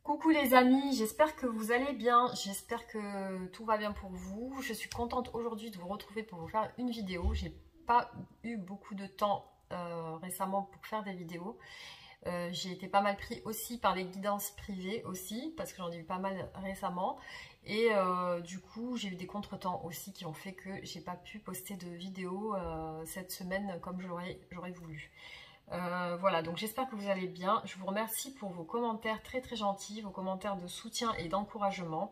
Coucou les amis, j'espère que vous allez bien, j'espère que tout va bien pour vous. Je suis contente aujourd'hui de vous retrouver pour vous faire une vidéo. J'ai pas eu beaucoup de temps récemment pour faire des vidéos. J'ai été pas mal pris aussi par les guidances privées aussi, parce que j'en ai eu pas mal récemment. Et du coup, j'ai eu des contretemps aussi qui ont fait que j'ai pas pu poster de vidéo cette semaine comme j'aurais voulu. Voilà, donc j'espère que vous allez bien. Je vous remercie pour vos commentaires très très gentils, vos commentaires de soutien et d'encouragement.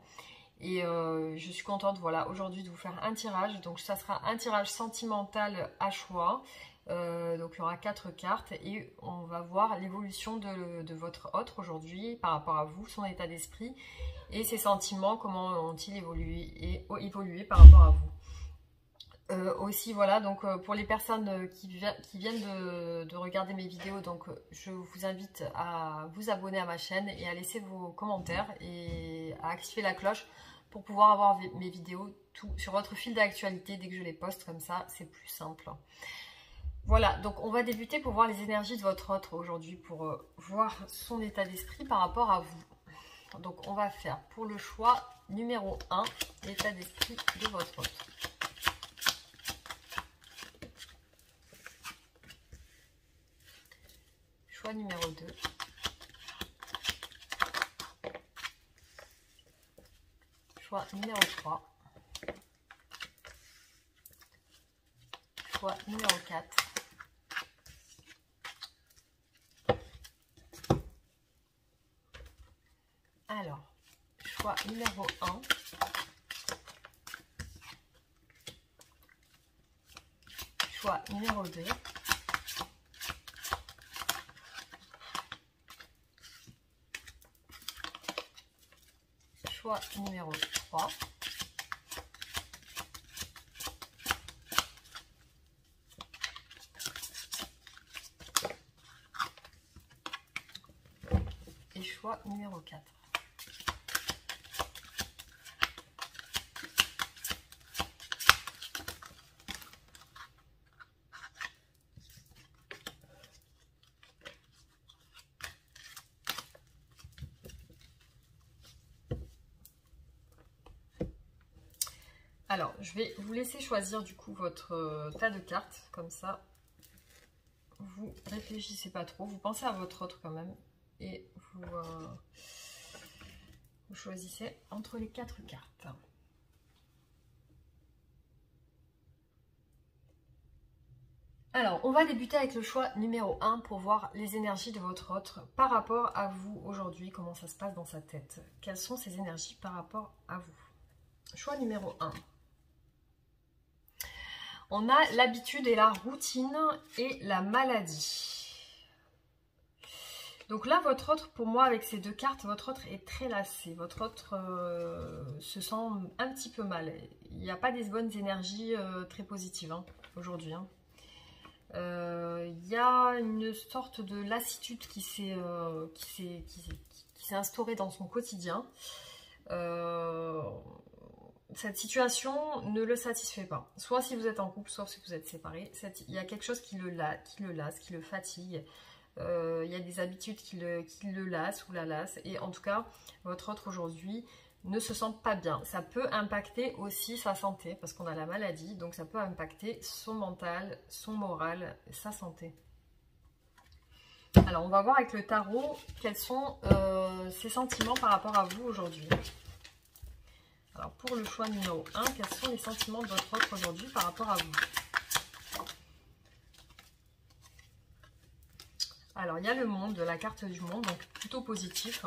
Et je suis contente, voilà, aujourd'hui de vous faire un tirage. Donc ça sera un tirage sentimental à choix. Donc il y aura 4 cartes et on va voir l'évolution de votre hôte aujourd'hui par rapport à vous, son état d'esprit et ses sentiments, comment ont-ils évolué par rapport à vous. Aussi voilà, donc pour les personnes qui viennent de regarder mes vidéos, donc je vous invite à vous abonner à ma chaîne et à laisser vos commentaires et à activer la cloche pour pouvoir avoir mes vidéos sur votre fil d'actualité dès que je les poste, comme ça c'est plus simple. Voilà, donc on va débuter pour voir les énergies de votre hôte aujourd'hui, pour voir son état d'esprit par rapport à vous. Donc on va faire pour le choix numéro 1, l'état d'esprit de votre hôte. Choix numéro 2. Choix numéro 3. Choix numéro 4. Alors, choix numéro 1. Choix numéro 2. Choix numéro 3. Et choix numéro 4. Alors, je vais vous laisser choisir du coup votre tas de cartes, comme ça, vous réfléchissez pas trop, vous pensez à votre autre quand même, et vous choisissez entre les 4 cartes. Alors, on va débuter avec le choix numéro 1 pour voir les énergies de votre autre par rapport à vous aujourd'hui, comment ça se passe dans sa tête. Quelles sont ces énergies par rapport à vous? Choix numéro 1. On a l'habitude et la routine et la maladie. Donc là, votre autre, pour moi, avec ces 2 cartes, votre autre est très lassé. Votre autre se sent un petit peu mal. Il n'y a pas des bonnes énergies très positives aujourd'hui. Il y a une sorte de lassitude qui s'est instaurée dans son quotidien. Cette situation ne le satisfait pas. Soit si vous êtes en couple, soit si vous êtes séparés. Il y a quelque chose qui le lasse, qui le fatigue. Il y a des habitudes qui le lassent ou la lassent. Et en tout cas, votre autre aujourd'hui ne se sent pas bien. Ça peut impacter aussi sa santé, parce qu'on a la maladie. Donc ça peut impacter son mental, son moral, sa santé. Alors on va voir avec le tarot quels sont ses sentiments par rapport à vous aujourd'hui. Alors pour le choix numéro 1, quels sont les sentiments de votre autre aujourd'hui par rapport à vous? Alors il y a le monde, la carte du monde, donc plutôt positif.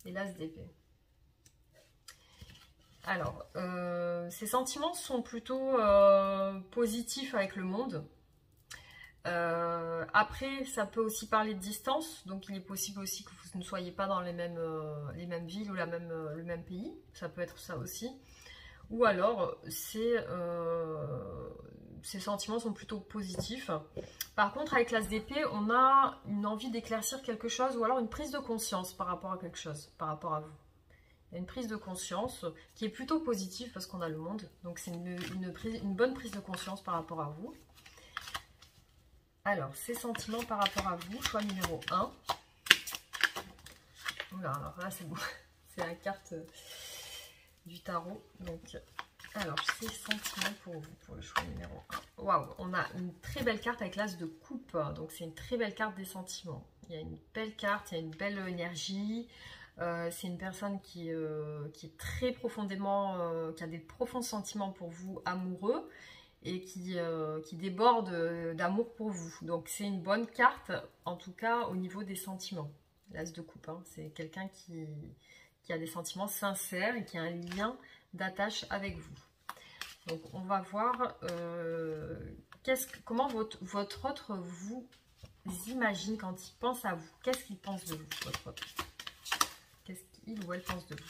Et l'as d'épée. Alors, ces sentiments sont plutôt positifs avec le monde. Après, ça peut aussi parler de distance, donc il est possible aussi que vous ne soyez pas dans les mêmes villes ou le même pays, ça peut être ça aussi. Ou alors, ces sentiments sont plutôt positifs. Par contre, avec l'as d'épée, on a une envie d'éclaircir quelque chose ou alors une prise de conscience par rapport à quelque chose, par rapport à vous. Il y a une prise de conscience qui est plutôt positive parce qu'on a le monde, donc c'est une bonne prise de conscience par rapport à vous. Alors, ces sentiments par rapport à vous, choix numéro 1. Oula, alors là c'est bon. C'est la carte du tarot. Donc, alors, c'est sentiment pour vous, pour le choix numéro 1. Waouh, on a une très belle carte avec l'as de coupe. Donc, c'est une très belle carte des sentiments. Il y a une belle carte, il y a une belle énergie. C'est une personne qui est très profondément, qui a des profonds sentiments pour vous, amoureux, et qui déborde d'amour pour vous. Donc, c'est une bonne carte, en tout cas, au niveau des sentiments. L'as de coupe, hein, c'est quelqu'un qui a des sentiments sincères et qui a un lien d'attache avec vous. Donc, on va voir comment votre autre vous imagine quand il pense à vous. Qu'est-ce qu'il pense de vous, votre autre? Qu'est-ce qu'il ou elle pense de vous?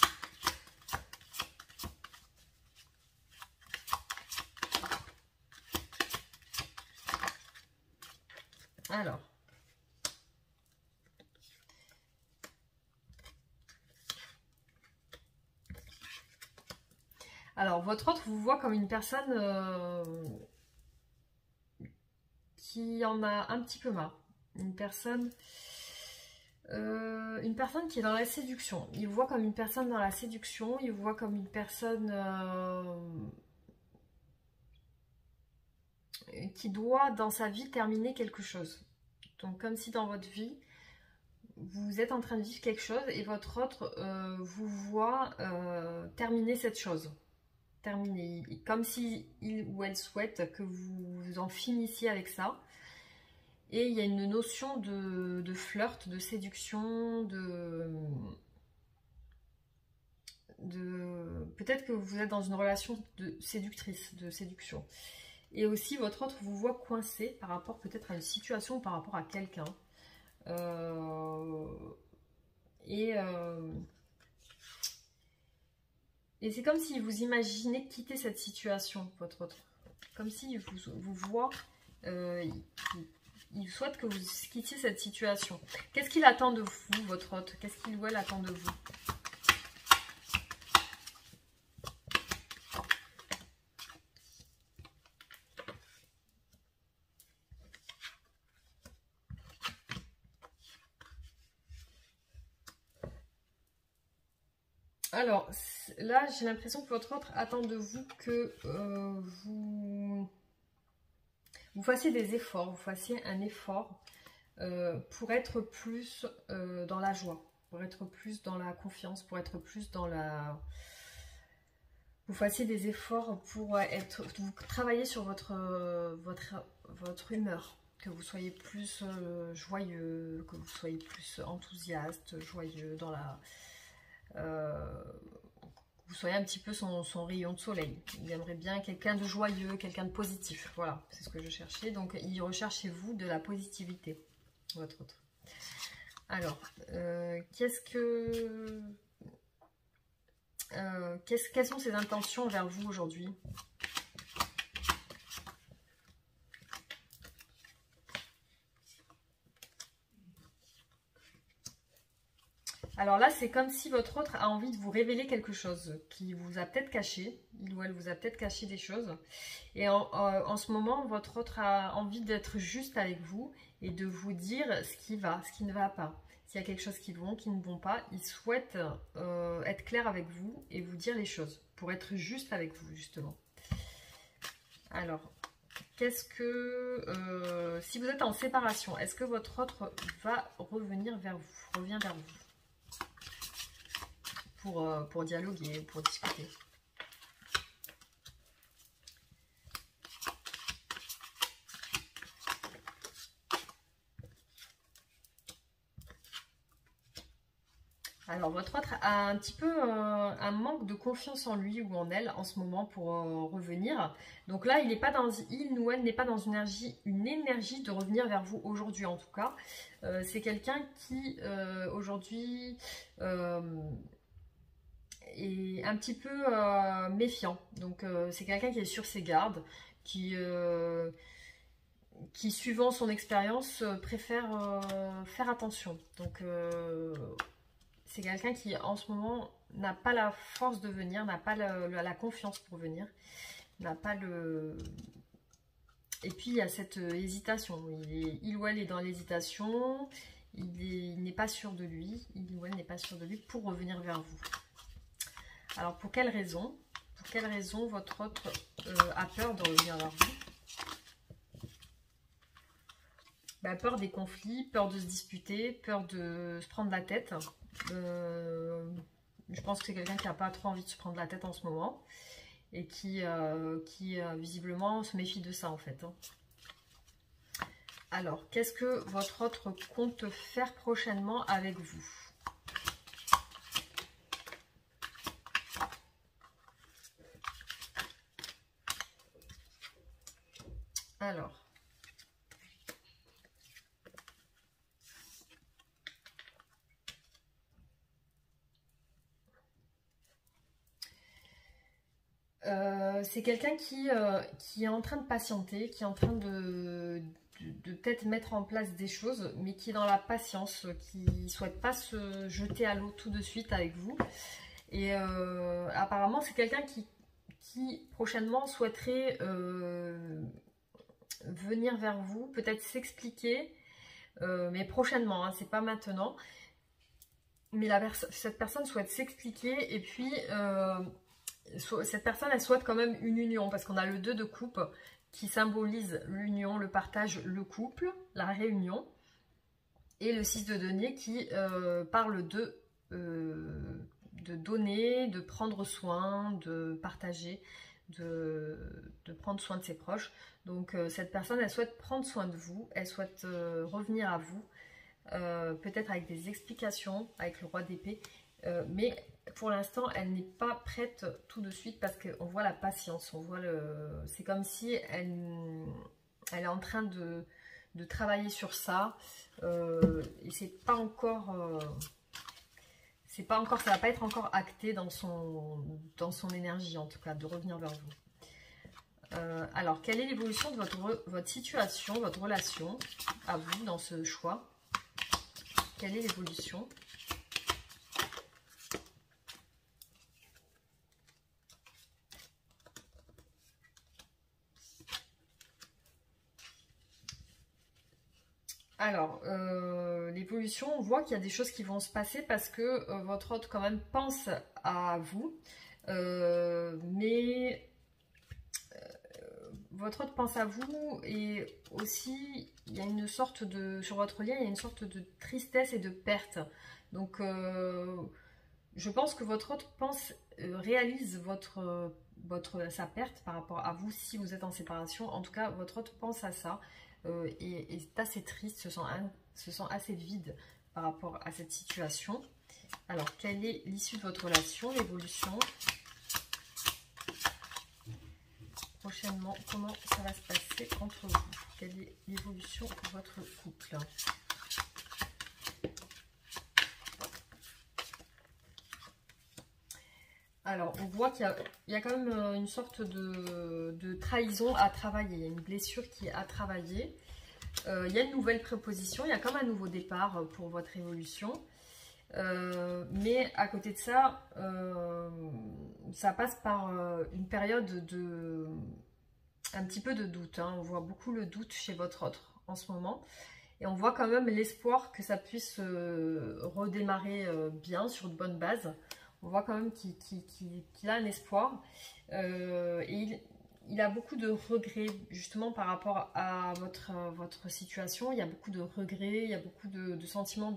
Alors, votre autre vous voit comme une personne qui en a un petit peu marre. Une personne qui est dans la séduction. Il vous voit comme une personne dans la séduction. Il vous voit comme une personne qui doit dans sa vie terminer quelque chose. Donc comme si dans votre vie, vous êtes en train de vivre quelque chose et votre autre vous voit terminer cette chose. Terminer. Comme si il ou elle souhaite que vous en finissiez avec ça. Et il y a une notion de flirt, de séduction, peut-être que vous êtes dans une relation de séductrice, de séduction. Et aussi, votre autre vous voit coincé par rapport peut-être à une situation, par rapport à quelqu'un. Et c'est comme si vous imaginez quitter cette situation, votre autre. Comme si vous voit, il souhaite que vous quittiez cette situation. Qu'est-ce qu'il attend de vous, votre autre? Qu'est-ce qu'il ou elle attend de vous? Alors, là, j'ai l'impression que votre autre attend de vous que vous fassiez des efforts, vous fassiez un effort pour être plus dans la joie, pour être plus dans la confiance, pour être plus dans la... Vous fassiez des efforts pour vous travailler sur votre humeur, que vous soyez plus joyeux, que vous soyez plus enthousiaste, joyeux dans la... vous soyez un petit peu son rayon de soleil. Il aimerait bien quelqu'un de joyeux, quelqu'un de positif. Voilà, c'est ce que je cherchais. Donc, il recherche chez vous de la positivité, votre autre. Alors, quelles sont ses intentions vers vous aujourd'hui? Alors là, c'est comme si votre autre a envie de vous révéler quelque chose qui vous a peut-être caché. Il ou elle vous a peut-être caché des choses. Et en ce moment, votre autre a envie d'être juste avec vous et de vous dire ce qui va, ce qui ne va pas. S'il y a quelque chose qui vont, qui ne vont pas, il souhaite être clair avec vous et vous dire les choses pour être juste avec vous, justement. Alors, qu'est-ce que... si vous êtes en séparation, est-ce que votre autre va revenir vers vous, revient vers vous pour dialoguer, pour discuter? Alors, votre autre a un petit peu un manque de confiance en lui ou en elle en ce moment pour revenir. Donc là, il ou elle n'est pas dans une énergie de revenir vers vous aujourd'hui en tout cas. C'est quelqu'un qui aujourd'hui est un petit peu méfiant. Donc c'est quelqu'un qui est sur ses gardes, qui suivant son expérience préfère faire attention. Donc c'est quelqu'un qui en ce moment n'a pas la force de venir, n'a pas la confiance pour venir, n'a pas le... Et puis il y a cette hésitation, il ou elle est dans l'hésitation, il n'est pas sûr de lui, il ou elle n'est pas sûr de lui pour revenir vers vous. Alors pour quelle raison? Pour quelle raison votre autre a peur de revenir vers vous? Bah, peur des conflits, peur de se disputer, peur de se prendre la tête. Je pense que c'est quelqu'un qui n'a pas trop envie de se prendre la tête en ce moment et qui visiblement se méfie de ça en fait. Alors, qu'est-ce que votre autre compte faire prochainement avec vous? Alors, c'est quelqu'un qui est en train de patienter, qui est en train de peut-être mettre en place des choses, mais qui est dans la patience, qui ne souhaite pas se jeter à l'eau tout de suite avec vous. Et apparemment, c'est quelqu'un qui prochainement souhaiterait venir vers vous, peut-être s'expliquer, mais prochainement, hein, c'est pas maintenant. Mais cette personne souhaite s'expliquer et puis cette personne, elle souhaite quand même une union parce qu'on a le 2 de coupe qui symbolise l'union, le partage, le couple, la réunion. Et le 6 de denier qui parle de donner, de prendre soin, de partager, de prendre soin de ses proches. Donc cette personne, elle souhaite prendre soin de vous, elle souhaite revenir à vous, peut-être avec des explications, avec le roi d'épée, mais pour l'instant, elle n'est pas prête tout de suite parce qu'on voit la patience, on voit c'est comme si elle est en train de travailler sur ça, et c'est pas encore, ça va pas être encore acté dans son énergie en tout cas, de revenir vers vous. Alors, quelle est l'évolution de votre situation, votre relation à vous dans ce choix? Quelle est l'évolution? Alors, l'évolution, on voit qu'il y a des choses qui vont se passer parce que votre hôte quand même pense à vous, mais votre hôte pense à vous et aussi il y a une sorte de, sur votre lien, il y a une sorte de tristesse et de perte. Donc, je pense que votre hôte réalise sa perte par rapport à vous si vous êtes en séparation. En tout cas, votre hôte pense à ça. Et est assez triste, se sent assez vide par rapport à cette situation. Alors, quelle est l'issue de votre relation, l'évolution? Prochainement, comment ça va se passer entre vous? Quelle est l'évolution de votre couple? Alors, on voit qu'il y a quand même une sorte de trahison à travailler. Il y a une blessure qui est à travailler. Il y a une nouvelle préposition. Il y a comme un nouveau départ pour votre évolution. Mais à côté de ça, ça passe par une période un petit peu de doute. Hein. On voit beaucoup le doute chez votre autre en ce moment. Et on voit quand même l'espoir que ça puisse redémarrer bien sur de bonnes bases. On voit quand même qu'il a un espoir et il a beaucoup de regrets justement par rapport à votre situation. Il y a beaucoup de regrets, il y a beaucoup de sentiments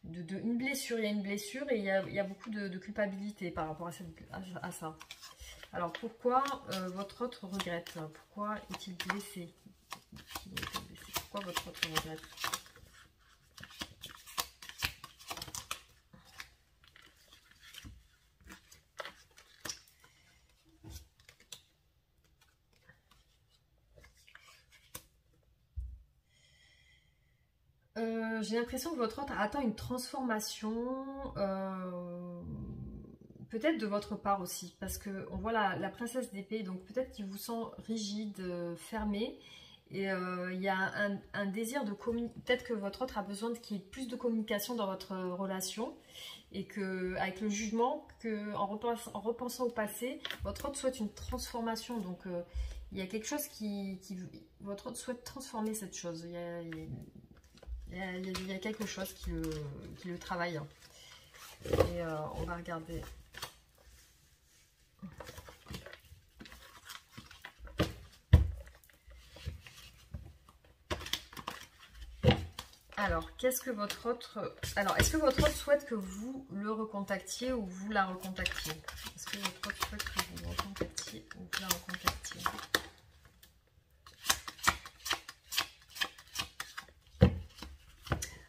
une blessure. Il y a une blessure et il y a beaucoup de culpabilité par rapport à ça. Alors pourquoi votre autre regrette? Pourquoi est-il blessé? Pourquoi votre autre regrette? J'ai l'impression que votre autre attend une transformation, peut-être de votre part aussi, parce qu'on voit la princesse d'épée, donc peut-être qu'il vous sent rigide, fermé, et il y a un désir de communiquer, peut-être que votre autre a besoin qu'il y ait plus de communication dans votre relation, et que avec le jugement, en repensant au passé, votre autre souhaite une transformation, donc il y a quelque chose votre autre souhaite transformer cette chose, il y Il y a quelque chose qui le travaille. Et on va regarder. Alors, qu'est-ce que votre autre... Alors, est-ce que votre autre souhaite que vous le recontactiez ou vous la recontactiez? Est-ce que votre autre souhaite que vous le recontactiez ou vous la recontactiez?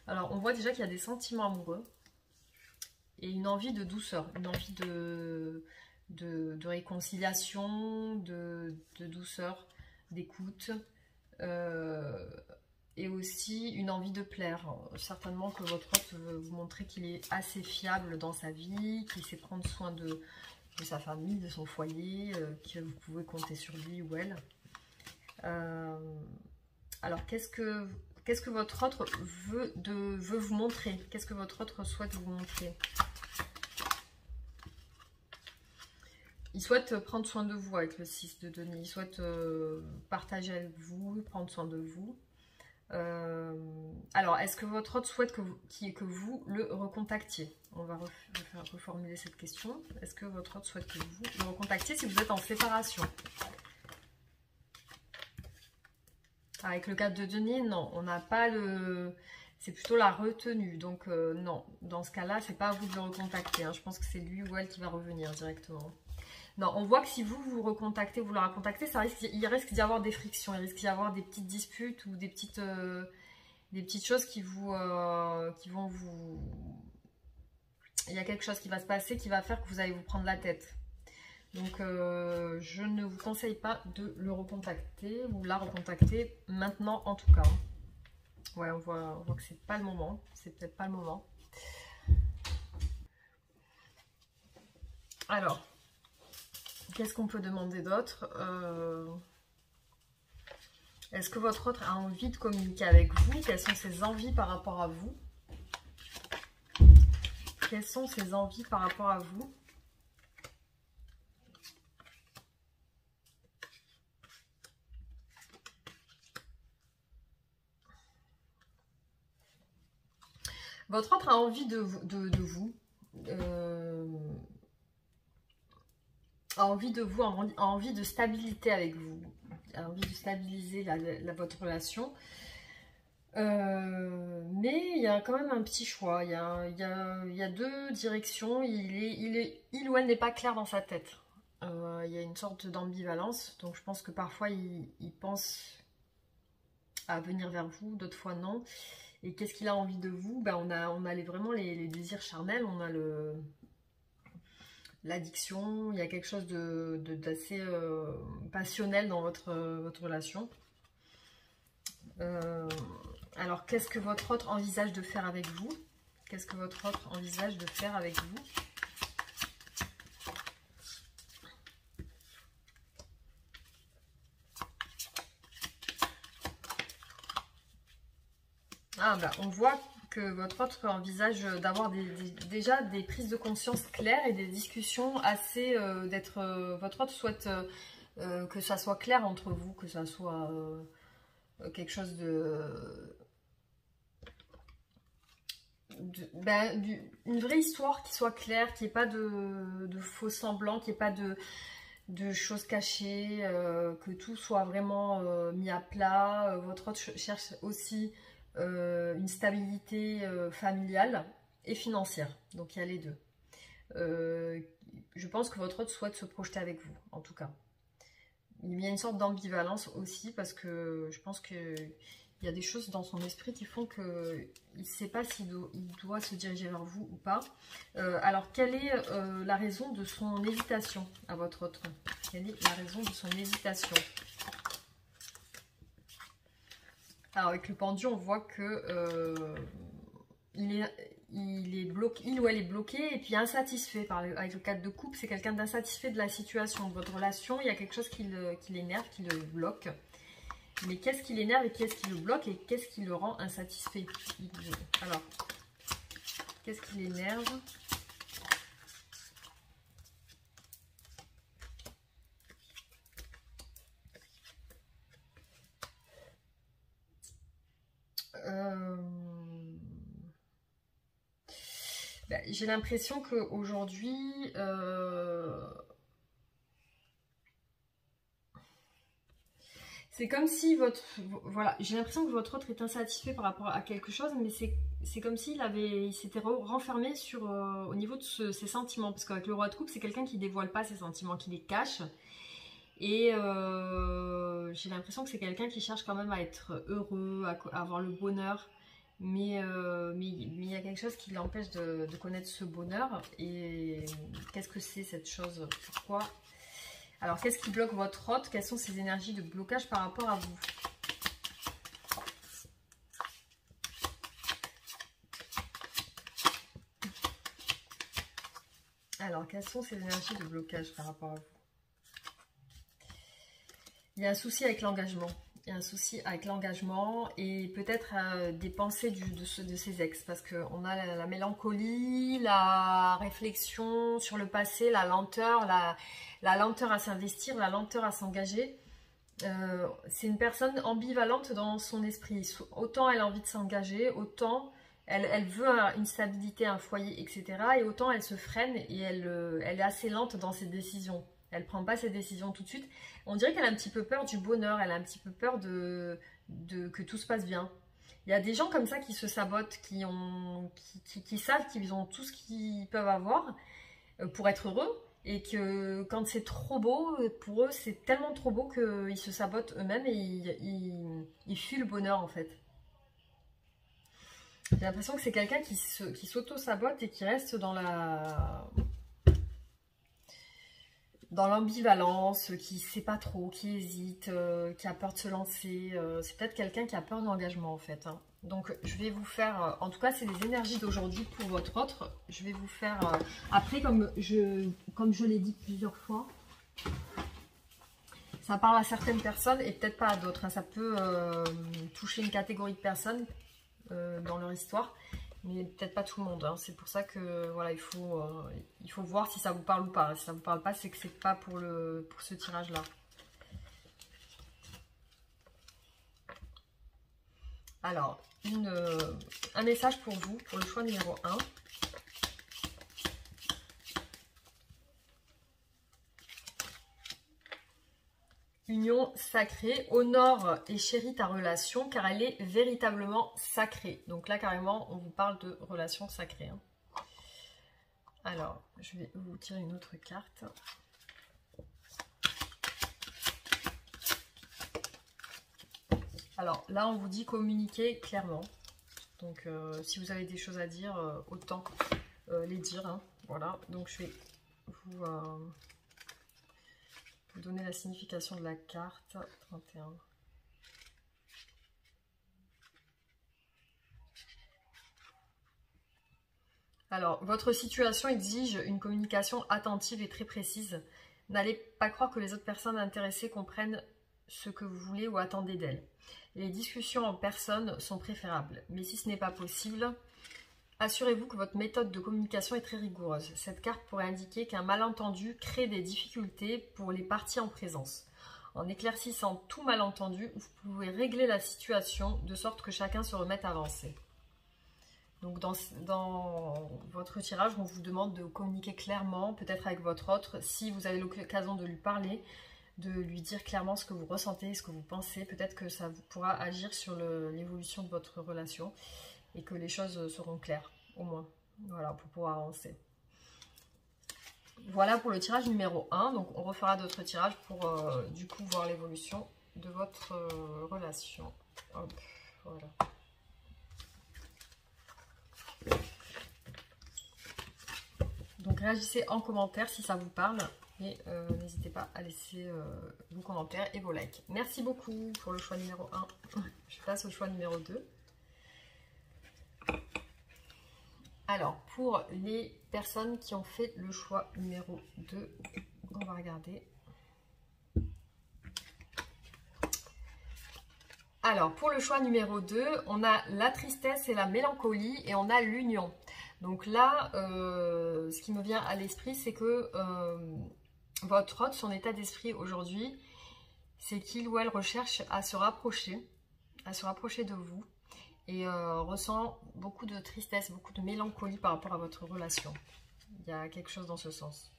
Alors, on voit déjà qu'il y a des sentiments amoureux et une envie de douceur, une envie de réconciliation, de douceur, d'écoute. Et aussi une envie de plaire. Certainement que votre hôte veut vous montrer qu'il est assez fiable dans sa vie, qu'il sait prendre soin de sa famille, de son foyer, que vous pouvez compter sur lui ou elle. Alors, qu'est-ce que votre autre veut vous montrer? Qu'est-ce que votre autre souhaite vous montrer? Il souhaite prendre soin de vous avec le 6 de denier. Il souhaite partager avec vous, prendre soin de vous. Alors, est-ce que votre autre souhaite que vous le recontactiez? On va reformuler cette question. Est-ce que votre autre souhaite que vous le recontactiez si vous êtes en séparation? Avec le 4 de denier, non, on n'a pas le... C'est plutôt la retenue, donc non. Dans ce cas-là, c'est pas à vous de le recontacter. Hein. Je pense que c'est lui ou elle qui va revenir directement. Non, on voit que si vous vous recontactez, vous le recontactez, il risque d'y avoir des frictions, il risque d'y avoir des petites disputes ou des petites choses qui vont vous... Il y a quelque chose qui va se passer qui va faire que vous allez vous prendre la tête. Donc, je ne vous conseille pas de le recontacter ou la recontacter maintenant en tout cas. Ouais, on voit que c'est pas le moment, c'est peut-être pas le moment. Alors... Qu'est-ce qu'on peut demander d'autre? Est-ce que votre autre a envie de communiquer avec vous? Quelles sont ses envies par rapport à vous? Quelles sont ses envies par rapport à vous? Votre autre a envie de vous. A envie de vous, a envie de stabilité avec vous, a envie de stabiliser votre relation. Mais il y a quand même un petit choix, il y a deux directions, il ou elle n'est pas clair dans sa tête. Il y a une sorte d'ambivalence, donc je pense que parfois il pense à venir vers vous, d'autres fois non. Et qu'est-ce qu'il a envie de vous? Ben, on a vraiment les désirs charnels, on a l'addiction, il y a quelque chose d'assez passionnel dans votre relation. Alors, qu'est-ce que votre autre envisage de faire avec vous? Qu'est-ce que votre autre envisage de faire avec vous? Ah bah, on voit que votre autre envisage d'avoir déjà des prises de conscience claires et des discussions assez... votre autre souhaite que ça soit clair entre vous, que ça soit quelque chose une vraie histoire qui soit claire, qu'il n'y ait pas de faux semblants, qu'il n'y ait pas de choses cachées, que tout soit vraiment mis à plat. Votre autre cherche aussi une stabilité familiale et financière. Donc il y a les deux. Je pense que votre autre souhaite se projeter avec vous, en tout cas. Il y a une sorte d'ambivalence aussi parce que je pense qu'il y a des choses dans son esprit qui font qu'il ne sait pas s'il doit se diriger vers vous ou pas. Alors, quelle est la raison de son hésitation à votre autre? Quelle est la raison de son hésitation? Alors, avec le pendu, on voit que il ou elle est bloqué et puis insatisfait. Avec le 4 de coupe, c'est quelqu'un d'insatisfait de la situation, de votre relation. Il y a quelque chose qui l'énerve, qui le bloque. Mais qu'est-ce qui l'énerve et qu'est-ce qui le bloque et qu'est-ce qui le rend insatisfait? Alors, qu'est-ce qui l'énerve? J'ai l'impression qu'aujourd'hui, c'est comme si voilà, j'ai l'impression que votre autre est insatisfait par rapport à quelque chose, mais c'est comme s'il s'était renfermé au niveau de ses sentiments, parce qu'avec le roi de coupe, c'est quelqu'un qui dévoile pas ses sentiments, qui les cache, et j'ai l'impression que c'est quelqu'un qui cherche quand même à être heureux, à avoir le bonheur, mais il y a quelque chose qui l'empêche de connaître ce bonheur, et qu'est-ce que c'est cette chose? Pourquoi? Alors, qu'est-ce qui bloque votre hôte? Quelles sont ces énergies de blocage par rapport à vous? Alors, quelles sont ces énergies de blocage par rapport à vous? Il y a un souci avec l'engagement. Il y a un souci avec l'engagement et peut-être des pensées de ses ex. Parce qu'on a la mélancolie, la réflexion sur le passé, la lenteur, la lenteur à s'investir, la lenteur à s'engager. C'est une personne ambivalente dans son esprit. Autant elle a envie de s'engager, autant elle veut une stabilité, un foyer, etc. Et autant elle se freine et elle est assez lente dans ses décisions. Elle ne prend pas ses décisions tout de suite. On dirait qu'elle a un petit peu peur du bonheur, elle a un petit peu peur que tout se passe bien. Il y a des gens comme ça qui se sabotent, qui savent qu'ils ont tout ce qu'ils peuvent avoir pour être heureux. Et que quand c'est trop beau, pour eux, c'est tellement trop beau qu'ils se sabotent eux-mêmes et ils fuient le bonheur en fait. J'ai l'impression que c'est quelqu'un qui s'auto-sabote et qui reste dans l'ambivalence, qui ne sait pas trop, qui hésite, qui a peur de se lancer. C'est peut-être quelqu'un qui a peur d'engagement en fait. Hein. Donc je vais vous faire, en tout cas c'est les énergies d'aujourd'hui pour votre autre. Je vais vous faire, après comme je l'ai dit plusieurs fois, ça parle à certaines personnes et peut-être pas à d'autres. Hein. Ça peut toucher une catégorie de personnes dans leur histoire. Mais peut-être pas tout le monde. Hein. C'est pour ça que voilà, il faut voir si ça vous parle ou pas. Si ça vous parle pas, c'est que c'est pas pour ce tirage-là. Alors, un message pour vous, pour le choix numéro 1. Union sacrée, honore et chéris ta relation car elle est véritablement sacrée. Donc là carrément on vous parle de relation sacrée. Hein. Alors je vais vous tirer une autre carte. Alors là on vous dit communiquer clairement. Donc si vous avez des choses à dire, autant les dire. Hein. Voilà, donc je vais vous donner la signification de la carte 31. Alors, votre situation exige une communication attentive et très précise. N'allez pas croire que les autres personnes intéressées comprennent ce que vous voulez ou attendez d'elles. Les discussions en personne sont préférables, mais si ce n'est pas possible, assurez-vous que votre méthode de communication est très rigoureuse. Cette carte pourrait indiquer qu'un malentendu crée des difficultés pour les parties en présence. En éclaircissant tout malentendu, vous pouvez régler la situation de sorte que chacun se remette à avancer. Donc dans votre tirage, on vous demande de communiquer clairement, peut-être avec votre autre, si vous avez l'occasion de lui parler, de lui dire clairement ce que vous ressentez, ce que vous pensez. Peut-être que ça pourra agir sur l'évolution de votre relation. Et que les choses seront claires, au moins, voilà, pour pouvoir avancer. Voilà pour le tirage numéro 1, donc on refera d'autres tirages pour, du coup, voir l'évolution de votre relation. Hop, voilà. Donc réagissez en commentaire si ça vous parle, et n'hésitez pas à laisser vos commentaires et vos likes. Merci beaucoup pour le choix numéro 1. Je passe au choix numéro 2. Alors, pour les personnes qui ont fait le choix numéro 2, on va regarder. Alors, pour le choix numéro 2, on a la tristesse et la mélancolie et on a l'union. Donc là, ce qui me vient à l'esprit, c'est que votre hôte, son état d'esprit aujourd'hui, c'est qu'il ou elle recherche à se rapprocher de vous. et ressent beaucoup de tristesse, beaucoup de mélancolie par rapport à votre relation. Il y a quelque chose dans ce sens.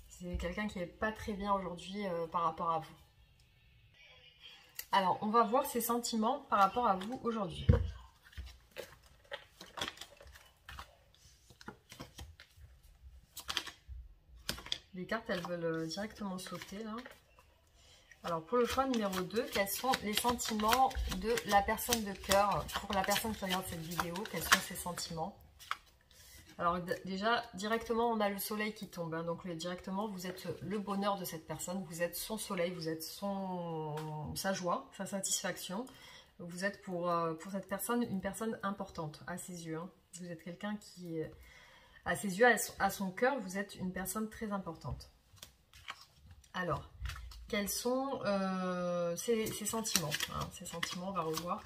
C'est quelqu'un qui n'est pas très bien aujourd'hui par rapport à vous. Alors, on va voir ses sentiments par rapport à vous aujourd'hui. Les cartes, elles veulent directement sauter là. Alors, pour le choix numéro 2, quels sont les sentiments de la personne de cœur? Pour la personne qui regarde cette vidéo, quels sont ses sentiments? Alors, déjà, directement, on a le soleil qui tombe. Hein, donc, directement, vous êtes le bonheur de cette personne. Vous êtes son soleil, vous êtes sa joie, sa satisfaction. Vous êtes pour cette personne, une personne importante à ses yeux. Hein. Vous êtes quelqu'un qui, à ses yeux, à son cœur, vous êtes une personne très importante. Alors, quels sont ses sentiments hein, ces sentiments, on va revoir.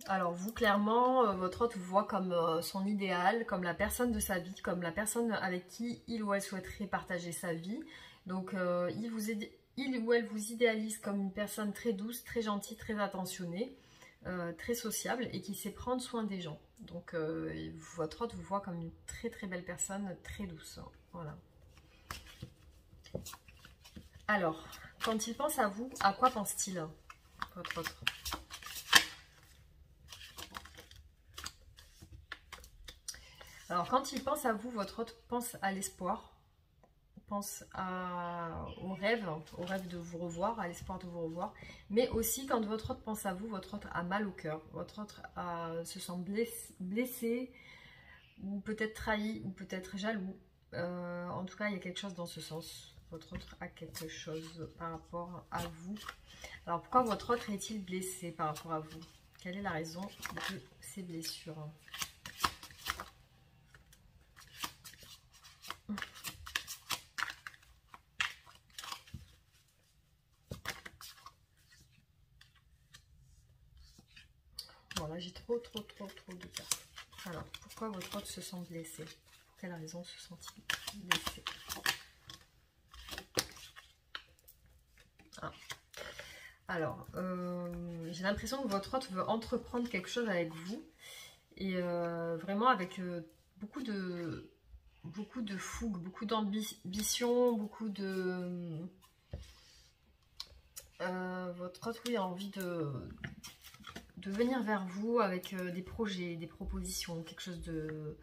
Alors vous, clairement, votre hôte vous voit comme son idéal, comme la personne de sa vie, comme la personne avec qui il ou elle souhaiterait partager sa vie. Donc il ou elle vous idéalise comme une personne très douce, très gentille, très attentionnée, très sociable et qui sait prendre soin des gens. Donc votre hôte vous voit comme une très très belle personne, très douce. Voilà. Alors, quand il pense à vous, à quoi pense-t-il, votre hôte? Alors, quand il pense à vous, votre hôte pense à l'espoir, pense au rêve de vous revoir, à l'espoir de vous revoir. Mais aussi, quand votre hôte pense à vous, votre hôte a mal au cœur. Votre hôte se sent blessé, ou peut-être trahi, ou peut-être jaloux. En tout cas, il y a quelque chose dans ce sens. Votre hôte a quelque chose par rapport à vous. Alors, pourquoi votre hôte est-il blessé par rapport à vous? Quelle est la raison de ces blessures? Voilà, j'ai trop de cartes. Alors, pourquoi votre hôte se sent blessé? Pour quelle raison se sent-il blessé? Alors, j'ai l'impression que votre hôte veut entreprendre quelque chose avec vous. Et vraiment avec beaucoup de fougue, beaucoup d'ambition, beaucoup de... votre hôte, oui, a envie de venir vers vous avec des projets, des propositions, quelque chose de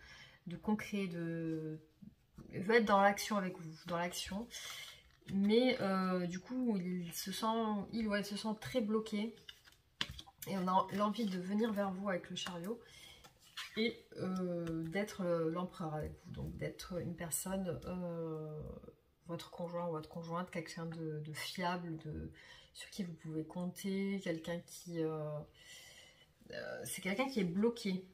concret, il veut être dans l'action avec vous, dans l'action. Mais du coup, il ou elle se sent très bloqué. Et on a l'envie de venir vers vous avec le chariot. Et d'être l'empereur avec vous. Donc d'être une personne, votre conjoint ou votre conjointe, quelqu'un de fiable, sur qui vous pouvez compter, quelqu'un qui... c'est quelqu'un qui est bloqué.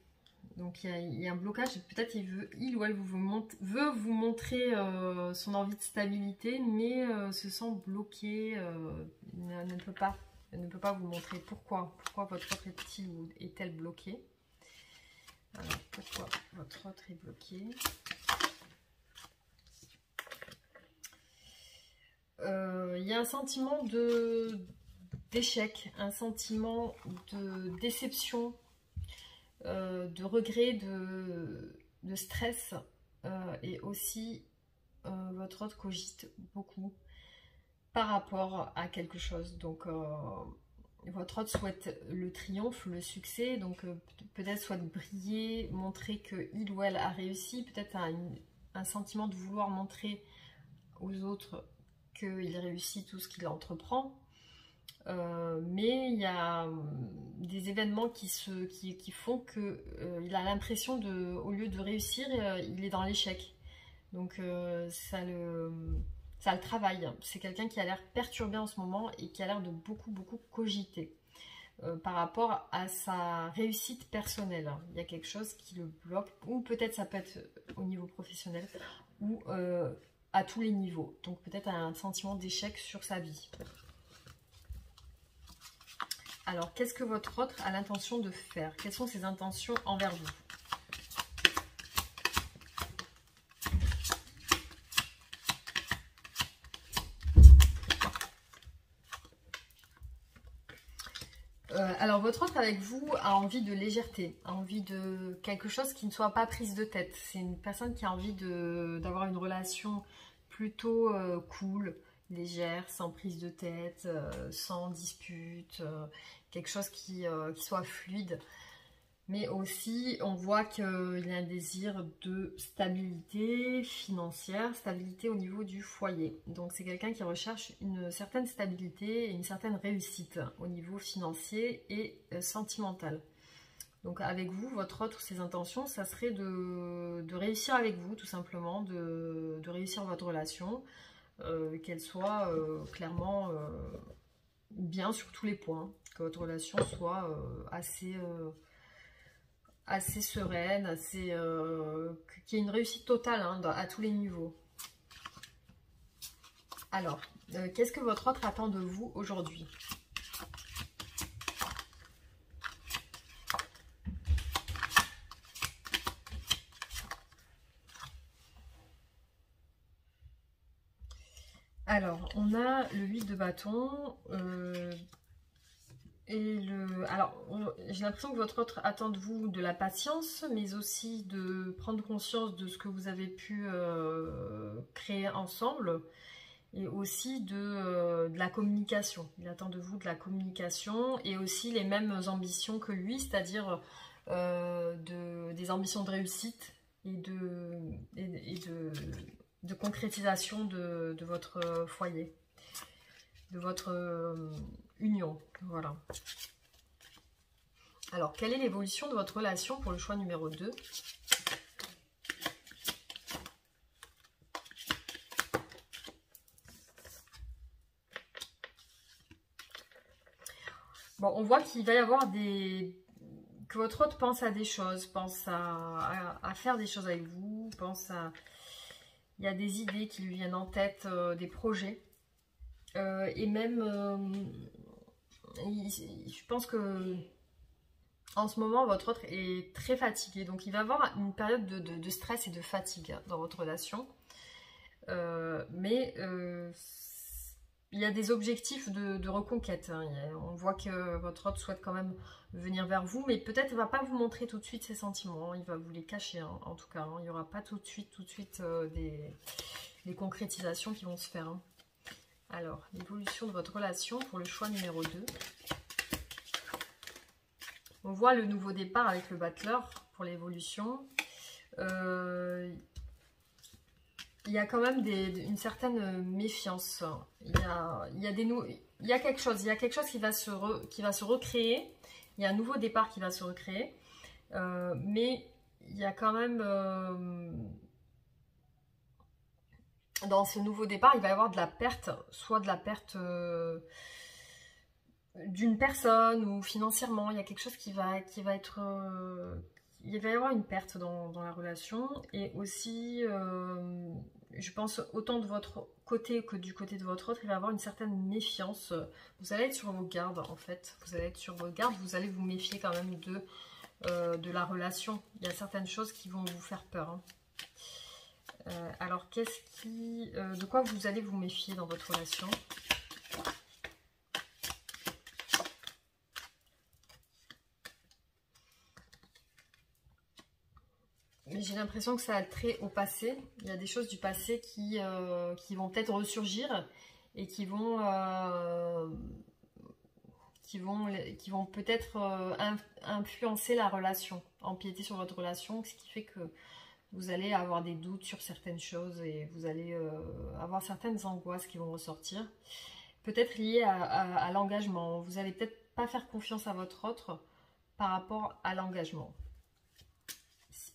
Donc il y a un blocage, peut-être il ou elle veut vous montrer son envie de stabilité, mais se sent bloqué, ne peut pas vous montrer pourquoi votre hôte est-elle bloquée. Alors pourquoi votre hôte est bloqué? Il y a un sentiment d'échec, un sentiment de déception, de regret, de stress, et aussi votre hôte cogite beaucoup par rapport à quelque chose. Donc votre hôte souhaite le triomphe, le succès, donc peut-être souhaite briller, montrer qu'il ou elle a réussi, peut-être un sentiment de vouloir montrer aux autres qu'il réussit tout ce qu'il entreprend. Mais il y a des événements qui font qu'il a l'impression au lieu de réussir, il est dans l'échec. Donc ça le travaille. C'est quelqu'un qui a l'air perturbé en ce moment et qui a l'air de beaucoup cogiter par rapport à sa réussite personnelle. Il y a quelque chose qui le bloque, ou peut-être ça peut être au niveau professionnel, ou à tous les niveaux. Donc peut-être un sentiment d'échec sur sa vie. Alors, qu'est-ce que votre hôte a l'intention de faire? Quelles sont ses intentions envers vous? Alors, votre autre avec vous a envie de légèreté, a envie de quelque chose qui ne soit pas prise de tête. C'est une personne qui a envie d'avoir une relation plutôt cool, légère, sans prise de tête, sans dispute, quelque chose qui soit fluide. Mais aussi, on voit qu'il y a un désir de stabilité financière, stabilité au niveau du foyer. Donc, c'est quelqu'un qui recherche une certaine stabilité et une certaine réussite au niveau financier et sentimental. Donc, avec vous, votre autre, ses intentions, ça serait de réussir avec vous, tout simplement, de réussir votre relation, qu'elle soit clairement bien sur tous les points, que votre relation soit assez sereine, qu'il y ait une réussite totale hein, à tous les niveaux. Alors, qu'est-ce que votre autre attend de vous aujourd'hui? Alors, on a le 8 de bâton alors, j'ai l'impression que votre autre attend de vous de la patience, mais aussi de prendre conscience de ce que vous avez pu créer ensemble, et aussi de la communication. Il attend de vous de la communication, et aussi les mêmes ambitions que lui, c'est-à-dire des ambitions de réussite et de concrétisation de votre foyer, de votre union. Voilà. Alors, quelle est l'évolution de votre relation pour le choix numéro 2? Bon, on voit qu'il va y avoir que votre autre pense à des choses, pense à faire des choses avec vous, il y a des idées qui lui viennent en tête, des projets. Et même, je pense que en ce moment, votre autre est très fatigué. Donc, il va avoir une période de stress et de fatigue hein, dans votre relation. Mais il y a des objectifs de reconquête. Hein. On voit que votre autre souhaite quand même venir vers vous, mais peut-être ne va pas vous montrer tout de suite ses sentiments. Hein. Il va vous les cacher, hein, en tout cas. Hein. Il n'y aura pas tout de suite des concrétisations qui vont se faire. Hein. Alors, l'évolution de votre relation pour le choix numéro 2. On voit le nouveau départ avec le battleur pour l'évolution. Il y a quand même une certaine méfiance. Il y a quelque chose qui va se recréer. Il y a un nouveau départ qui va se recréer. Mais il y a quand même... dans ce nouveau départ, il va y avoir de la perte, soit de la perte d'une personne ou financièrement. Il y a quelque chose qui va être... il va y avoir une perte dans la relation. Et aussi, je pense, autant de votre côté que du côté de votre autre, il va y avoir une certaine méfiance. Vous allez être sur vos gardes, en fait. Vous allez être sur vos gardes, vous allez vous méfier quand même de la relation. Il y a certaines choses qui vont vous faire peur. Hein. Alors, de quoi vous allez vous méfier dans votre relation? J'ai l'impression que ça a trait au passé. Il y a des choses du passé qui vont peut-être ressurgir et qui vont peut-être influencer la relation, empiéter sur votre relation, ce qui fait que vous allez avoir des doutes sur certaines choses et vous allez avoir certaines angoisses qui vont ressortir. Peut-être liées à l'engagement. Vous n'allez peut-être pas faire confiance à votre autre par rapport à l'engagement.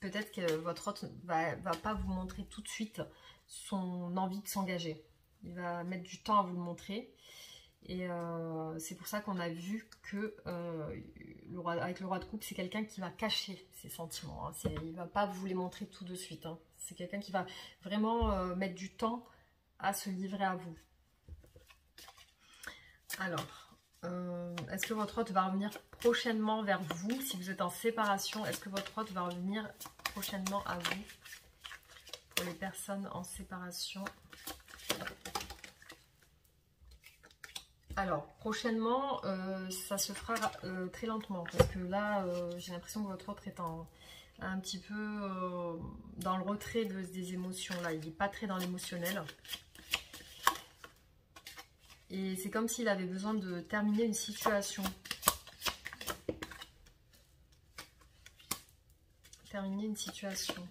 Peut-être que votre autre va pas vous montrer tout de suite son envie de s'engager. Il va mettre du temps à vous le montrer. Et c'est pour ça qu'on a vu que avec le roi de coupe, c'est quelqu'un qui va cacher ses sentiments. Hein. Il ne va pas vous les montrer tout de suite. Hein. C'est quelqu'un qui va vraiment mettre du temps à se livrer à vous. Alors, est-ce que votre autre va revenir prochainement vers vous? Si vous êtes en séparation, est-ce que votre autre va revenir prochainement à vous? Pour les personnes en séparation. Alors, prochainement, ça se fera très lentement parce que là, j'ai l'impression que votre autre est un petit peu dans le retrait des émotions. Là, il n'est pas très dans l'émotionnel. Et c'est comme s'il avait besoin de terminer une situation. Terminer une situation.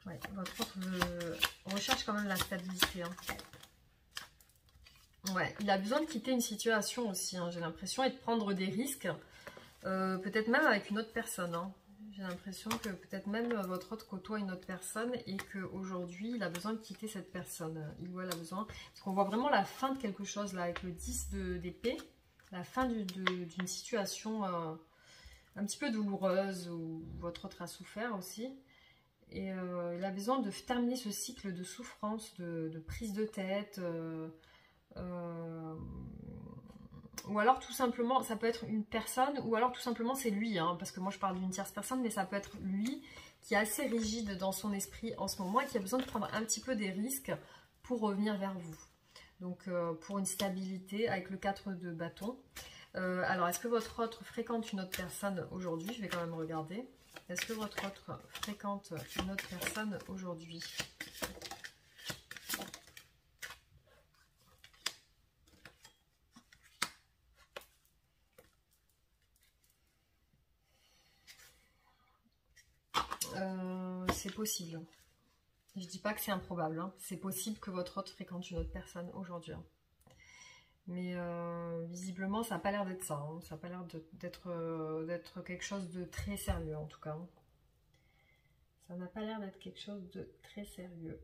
Ouais, votre autre recherche quand même la stabilité. Hein. Ouais, il a besoin de quitter une situation aussi, hein, j'ai l'impression, et de prendre des risques. Peut-être même avec une autre personne. Hein. J'ai l'impression que peut-être même votre autre côtoie une autre personne et qu'aujourd'hui, il a besoin de quitter cette personne. Il ou elle a besoin. Parce qu'on voit vraiment la fin de quelque chose là, avec le 10 d'épée. La fin d'une situation un petit peu douloureuse où votre autre a souffert aussi. Et il a besoin de terminer ce cycle de souffrance, de prise de tête. Ou alors tout simplement, ça peut être une personne, ou alors tout simplement c'est lui, hein, parce que moi je parle d'une tierce personne, mais ça peut être lui qui est assez rigide dans son esprit en ce moment et qui a besoin de prendre un petit peu des risques pour revenir vers vous. Donc pour une stabilité avec le 4 de bâton. Alors est-ce que votre autre fréquente une autre personne aujourd'hui? Je vais quand même regarder. Est-ce que votre autre fréquente une autre personne aujourd'hui? C'est possible. Je dis pas que c'est improbable. Hein. C'est possible que votre autre fréquente une autre personne aujourd'hui. Hein. Mais visiblement, ça n'a pas l'air d'être ça. Hein. Ça n'a pas l'air d'être quelque chose de très sérieux en tout cas. Hein. Ça n'a pas l'air d'être quelque chose de très sérieux.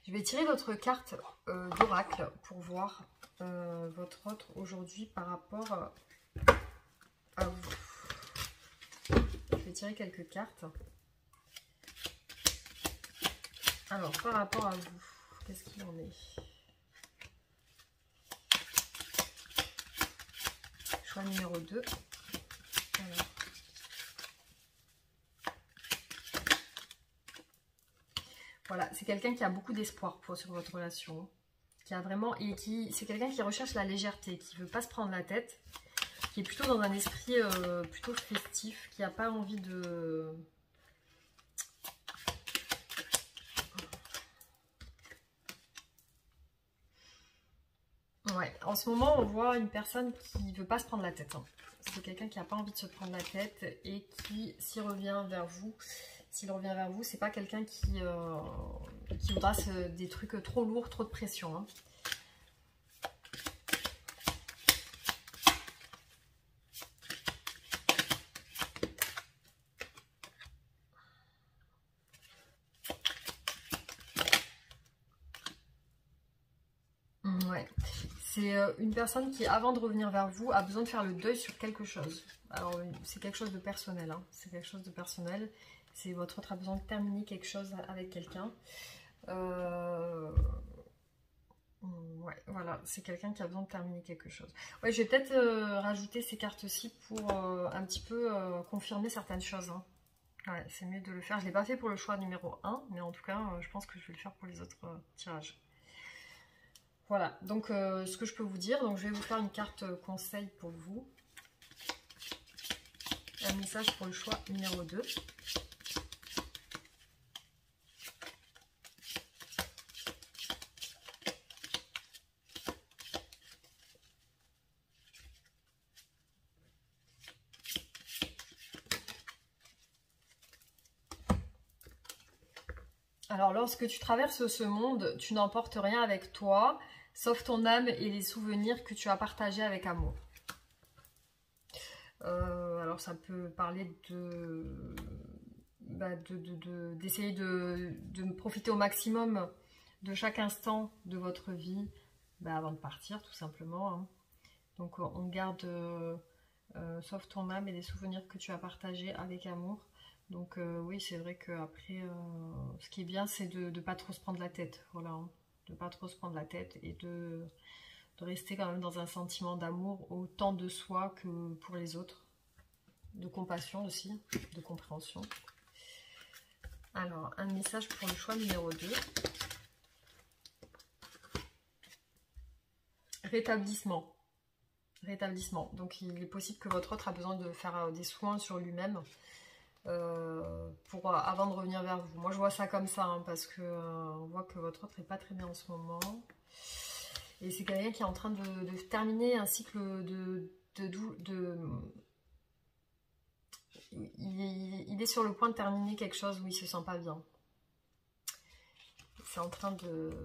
Je vais tirer votre carte d'oracle pour voir votre autre aujourd'hui par rapport à vous. Je vais tirer quelques cartes. Alors, par rapport à vous, qu'est-ce qu'il en est? Choix numéro 2. Alors. Voilà, c'est quelqu'un qui a beaucoup d'espoir sur votre relation. Qui a vraiment, et c'est quelqu'un qui recherche la légèreté, qui ne veut pas se prendre la tête, qui est plutôt dans un esprit plutôt festif, qui n'a pas envie de... Ouais, en ce moment, on voit une personne qui ne veut pas se prendre la tête. Hein. C'est quelqu'un qui n'a pas envie de se prendre la tête et qui, s'il revient vers vous, c'est pas quelqu'un qui voudra des trucs trop lourds, trop de pression. Hein. Ouais. C'est une personne qui, avant de revenir vers vous, a besoin de faire le deuil sur quelque chose. Alors, c'est quelque chose de personnel. Hein. C'est quelque chose de personnel. C'est votre autre a besoin de terminer quelque chose avec quelqu'un. Ouais, voilà. C'est quelqu'un qui a besoin de terminer quelque chose. Ouais, je vais peut-être rajouter ces cartes-ci pour un petit peu confirmer certaines choses. Hein. Ouais, c'est mieux de le faire. Je ne l'ai pas fait pour le choix numéro 1, mais en tout cas, je pense que je vais le faire pour les autres tirages. Voilà, donc ce que je peux vous dire, donc je vais vous faire une carte conseil pour vous. Un message pour le choix numéro 2. Alors, lorsque tu traverses ce monde, tu n'emportes rien avec toi, sauf ton âme et les souvenirs que tu as partagés avec amour. Alors, ça peut parler d'essayer de profiter au maximum de chaque instant de votre vie avant de partir, tout simplement. Hein. Donc, on garde sauf ton âme et les souvenirs que tu as partagés avec amour. Donc oui, c'est vrai qu'après, ce qui est bien, c'est de ne pas trop se prendre la tête. Voilà, hein. De ne pas trop se prendre la tête et de rester quand même dans un sentiment d'amour autant de soi que pour les autres. De compassion aussi, de compréhension. Alors, un message pour le choix numéro 2. Rétablissement. Rétablissement. Donc, il est possible que votre autre a besoin de faire des soins sur lui-même avant de revenir vers vous. Moi, je vois ça comme ça, hein, parce que on voit que votre autre n'est pas très bien en ce moment. Et c'est quelqu'un qui est en train de terminer un cycle il est sur le point de terminer quelque chose où il se sent pas bien. C'est en train de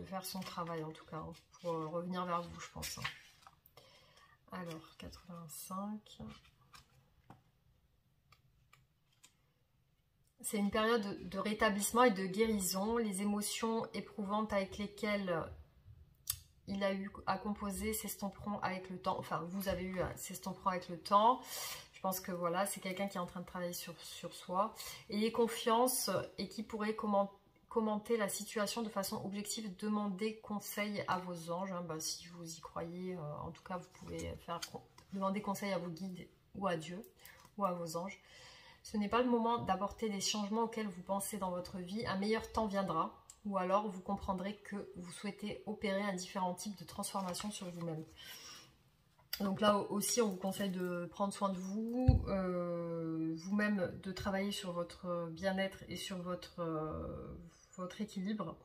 faire son travail, en tout cas, hein, pour revenir vers vous, je pense. Alors, 85. C'est une période de rétablissement et de guérison. Les émotions éprouvantes avec lesquelles il a eu à composer s'estomperont avec le temps. Enfin, vous avez eu à s'estomperont avec le temps. Je pense que voilà, c'est quelqu'un qui est en train de travailler sur soi. Ayez confiance et qui pourrait commenter la situation de façon objective. Demandez conseil à vos anges. Hein, bah, si vous y croyez, en tout cas, vous pouvez demander conseil à vos guides ou à Dieu ou à vos anges. Ce n'est pas le moment d'apporter des changements auxquels vous pensez dans votre vie. Un meilleur temps viendra. Ou alors vous comprendrez que vous souhaitez opérer un différent type de transformation sur vous-même. Donc là aussi, on vous conseille de prendre soin de vous, vous-même, de travailler sur votre bien-être et sur votre équilibre.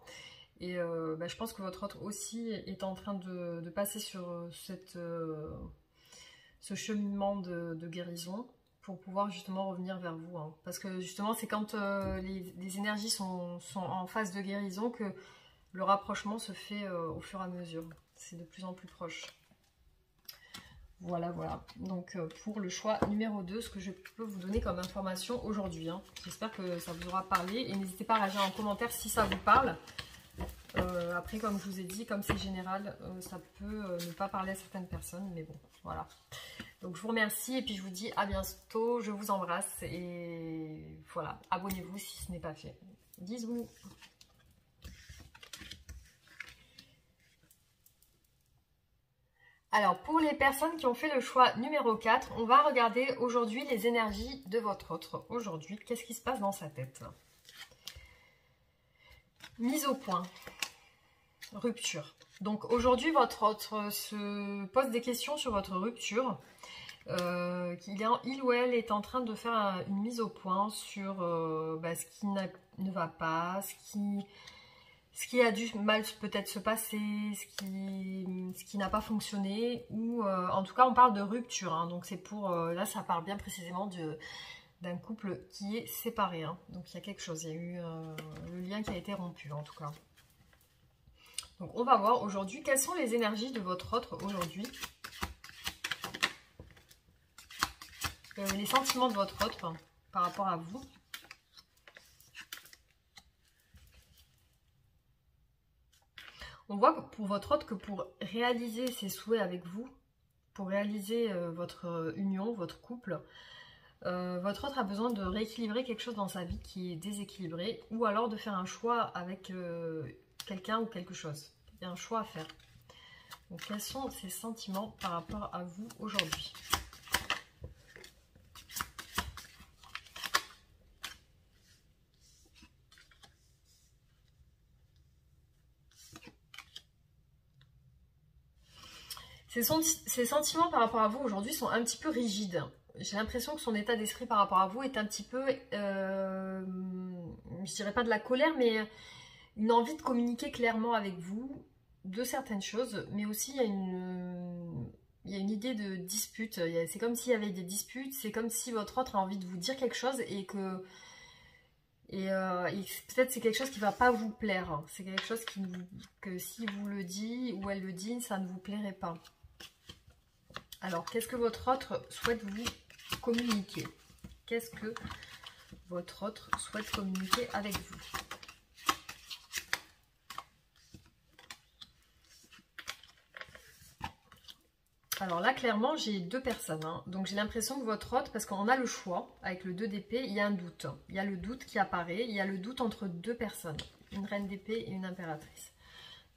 Et je pense que votre autre aussi est en train de passer sur ce cheminement de guérison pour pouvoir justement revenir vers vous. Hein. Parce que justement, c'est quand les énergies sont en phase de guérison que le rapprochement se fait au fur et à mesure. C'est de plus en plus proche. Voilà, voilà. Donc, pour le choix numéro 2, ce que je peux vous donner comme information aujourd'hui. Hein. J'espère que ça vous aura parlé. Et n'hésitez pas à réagir en commentaire si ça vous parle. Après, comme je vous ai dit, comme c'est général, ça peut ne pas parler à certaines personnes. Mais bon, voilà. Donc, je vous remercie et puis je vous dis à bientôt. Je vous embrasse et voilà. Abonnez-vous si ce n'est pas fait. Bisous. Alors, pour les personnes qui ont fait le choix numéro 4, on va regarder aujourd'hui les énergies de votre autre. Aujourd'hui, qu'est-ce qui se passe dans sa tête? Mise au point. Rupture. Donc, aujourd'hui, votre autre se pose des questions sur votre rupture. Il ou elle est en train de faire une mise au point sur ce qui ne va pas, ce qui a dû mal peut-être se passer, ce qui n'a pas fonctionné, ou en tout cas on parle de rupture, hein, donc c'est pour, là ça parle bien précisément d'un couple qui est séparé, hein, donc il y a quelque chose, il y a eu le lien qui a été rompu en tout cas. Donc on va voir aujourd'hui quelles sont les énergies de votre autre aujourd'hui, les sentiments de votre autre par rapport à vous. On voit pour votre autre que pour réaliser ses souhaits avec vous, pour réaliser votre union, votre couple, votre autre a besoin de rééquilibrer quelque chose dans sa vie qui est déséquilibré, ou alors de faire un choix avec quelqu'un ou quelque chose. Il y a un choix à faire. Donc quels sont ses sentiments par rapport à vous aujourd'hui ? Ses sentiments par rapport à vous aujourd'hui sont un petit peu rigides. J'ai l'impression que son état d'esprit par rapport à vous est un petit peu, je dirais pas de la colère, mais une envie de communiquer clairement avec vous de certaines choses, mais aussi il y a une idée de dispute. C'est comme s'il y avait des disputes, c'est comme si votre autre a envie de vous dire quelque chose et que... Et peut-être c'est quelque chose qui ne va pas vous plaire. C'est quelque chose que si vous le dit ou elle le dit, ça ne vous plairait pas. Alors, qu'est-ce que votre autre souhaite vous communiquer? Qu'est-ce que votre autre souhaite communiquer avec vous? Alors là, clairement, j'ai deux personnes. Hein. Donc, j'ai l'impression que votre autre, parce qu'on a le choix, avec le 2 d'épée, il y a un doute. Il y a le doute qui apparaît. Il y a le doute entre deux personnes. Une reine d'épée et une impératrice.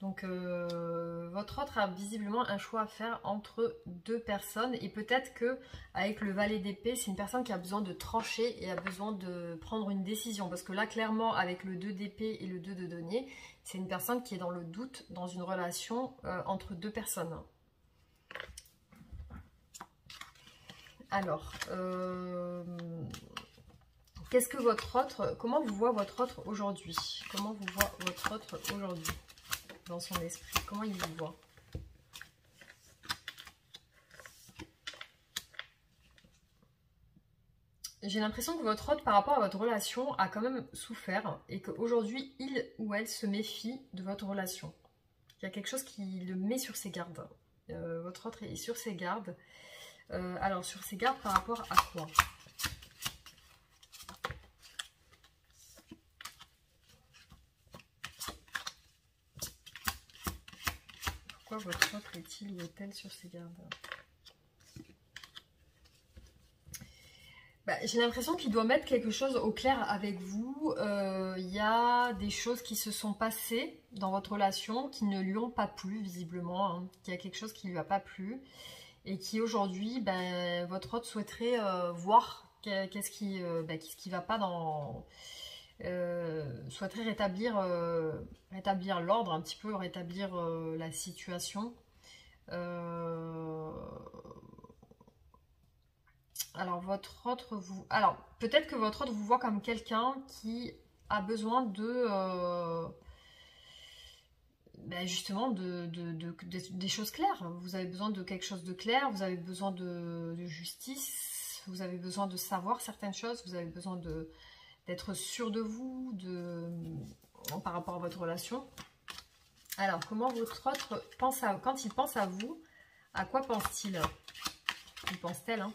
Donc votre autre a visiblement un choix à faire entre deux personnes et peut-être que avec le valet d'épée, c'est une personne qui a besoin de trancher et a besoin de prendre une décision. Parce que là, clairement, avec le 2 d'épée et le 2 de denier, c'est une personne qui est dans le doute dans une relation entre deux personnes. Alors, qu'est-ce que votre autre, comment vous voit votre autre aujourd'hui? Comment vous voit votre autre aujourd'hui dans son esprit? Comment il vous voit? J'ai l'impression que votre autre, par rapport à votre relation, a quand même souffert et qu'aujourd'hui, il ou elle se méfie de votre relation. Il y a quelque chose qui le met sur ses gardes. Votre autre est sur ses gardes. Alors, sur ses gardes par rapport à quoi? Pourquoi votre autre est-il ou est-elle sur ses gardes? J'ai l'impression qu'il doit mettre quelque chose au clair avec vous. Il y a des choses qui se sont passées dans votre relation qui ne lui ont pas plu visiblement. Hein. Il y a quelque chose qui ne lui a pas plu et qui aujourd'hui, votre autre souhaiterait voir qu'est-ce qui ne va pas dans... souhaiterait rétablir l'ordre un petit peu, rétablir la situation. Alors, votre autre vous... Alors, peut-être que votre autre vous voit comme quelqu'un qui a besoin de... justement, des choses claires. Vous avez besoin de quelque chose de clair, vous avez besoin de justice, vous avez besoin de savoir certaines choses, vous avez besoin d'être sûr de vous, par rapport à votre relation. Alors, comment votre autre pense quand il pense à vous, à quoi pense-t-il? Il pense-t-elle, hein?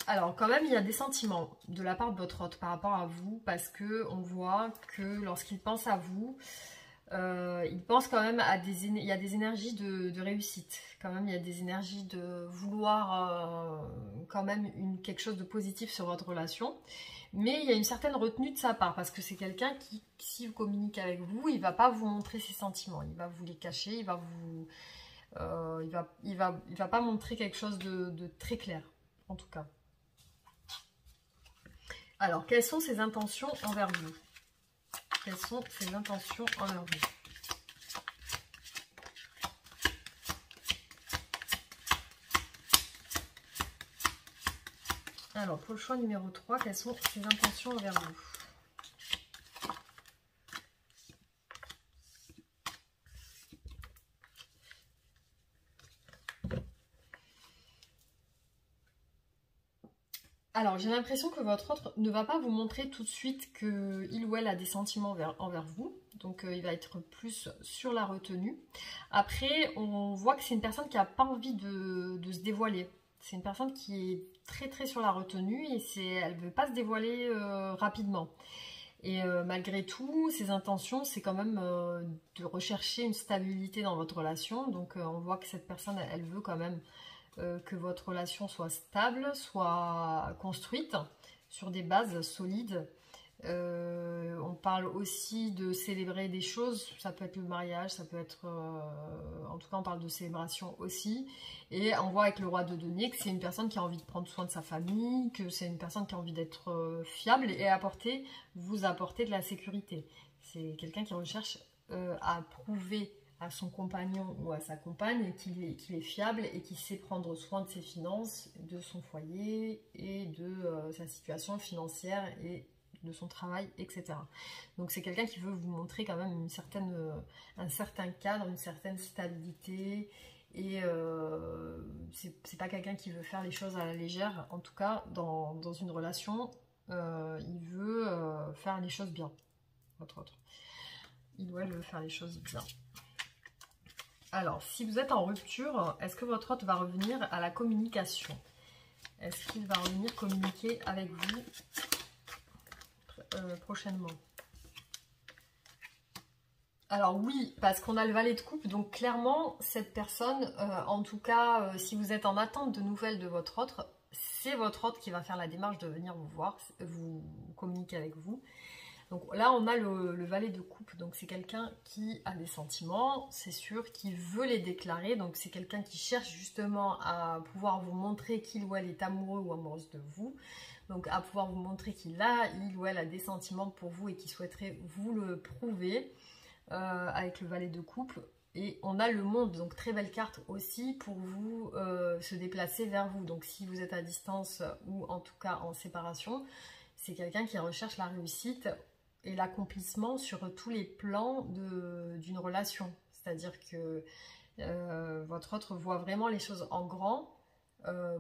Alors, quand même, il y a des sentiments de la part de votre autre par rapport à vous, parce que on voit que lorsqu'il pense à vous, il pense quand même à il y a des énergies de réussite. Quand même, il y a des énergies de vouloir quand même quelque chose de positif sur votre relation. Mais il y a une certaine retenue de sa part, parce que c'est quelqu'un qui, si vous communique avec vous, il ne va pas vous montrer ses sentiments. Il va vous les cacher, il va vous... il va pas montrer quelque chose de très clair, en tout cas. Alors, quelles sont ses intentions envers vous? Quelles sont ses intentions envers vous? Alors, pour le choix numéro 3, quelles sont ses intentions envers vous? Alors, j'ai l'impression que votre autre ne va pas vous montrer tout de suite qu'il ou elle a des sentiments envers vous. Donc, il va être plus sur la retenue. Après, on voit que c'est une personne qui n'a pas envie de se dévoiler. C'est une personne qui est très très sur la retenue et elle ne veut pas se dévoiler rapidement. Et malgré tout, ses intentions, c'est quand même de rechercher une stabilité dans votre relation. Donc, on voit que cette personne, elle veut quand même... que votre relation soit stable, soit construite sur des bases solides. On parle aussi de célébrer des choses, ça peut être le mariage, ça peut être... en tout cas, on parle de célébration aussi. Et on voit avec le roi de denier que c'est une personne qui a envie de prendre soin de sa famille, que c'est une personne qui a envie d'être fiable et vous apporter de la sécurité. C'est quelqu'un qui recherche à prouver à son compagnon ou à sa compagne qu'il est fiable et qu'il sait prendre soin de ses finances, de son foyer et de sa situation financière et de son travail, etc. Donc c'est quelqu'un qui veut vous montrer quand même un certain cadre, une certaine stabilité et c'est pas quelqu'un qui veut faire les choses à la légère. En tout cas, dans une relation, il veut faire les choses bien, votre autre. Il doit faire les choses bien. Alors, si vous êtes en rupture, est-ce que votre autre va revenir à la communication? Est-ce qu'il va revenir communiquer avec vous prochainement? Alors oui, parce qu'on a le valet de coupe, donc clairement, cette personne, en tout cas, si vous êtes en attente de nouvelles de votre autre, c'est votre autre qui va faire la démarche de venir vous voir, vous communiquer avec vous. Donc là, on a le valet de coupe. Donc c'est quelqu'un qui a des sentiments, c'est sûr, qui veut les déclarer. Donc c'est quelqu'un qui cherche justement à pouvoir vous montrer qu'il ou elle est amoureux ou amoureuse de vous. Donc à pouvoir vous montrer il ou elle a des sentiments pour vous et qui souhaiterait vous le prouver avec le valet de coupe. Et on a le monde, donc très belle carte aussi pour vous se déplacer vers vous. Donc si vous êtes à distance ou en tout cas en séparation, c'est quelqu'un qui recherche la réussite et l'accomplissement sur tous les plans d'une relation. C'est-à-dire que votre autre voit vraiment les choses en grand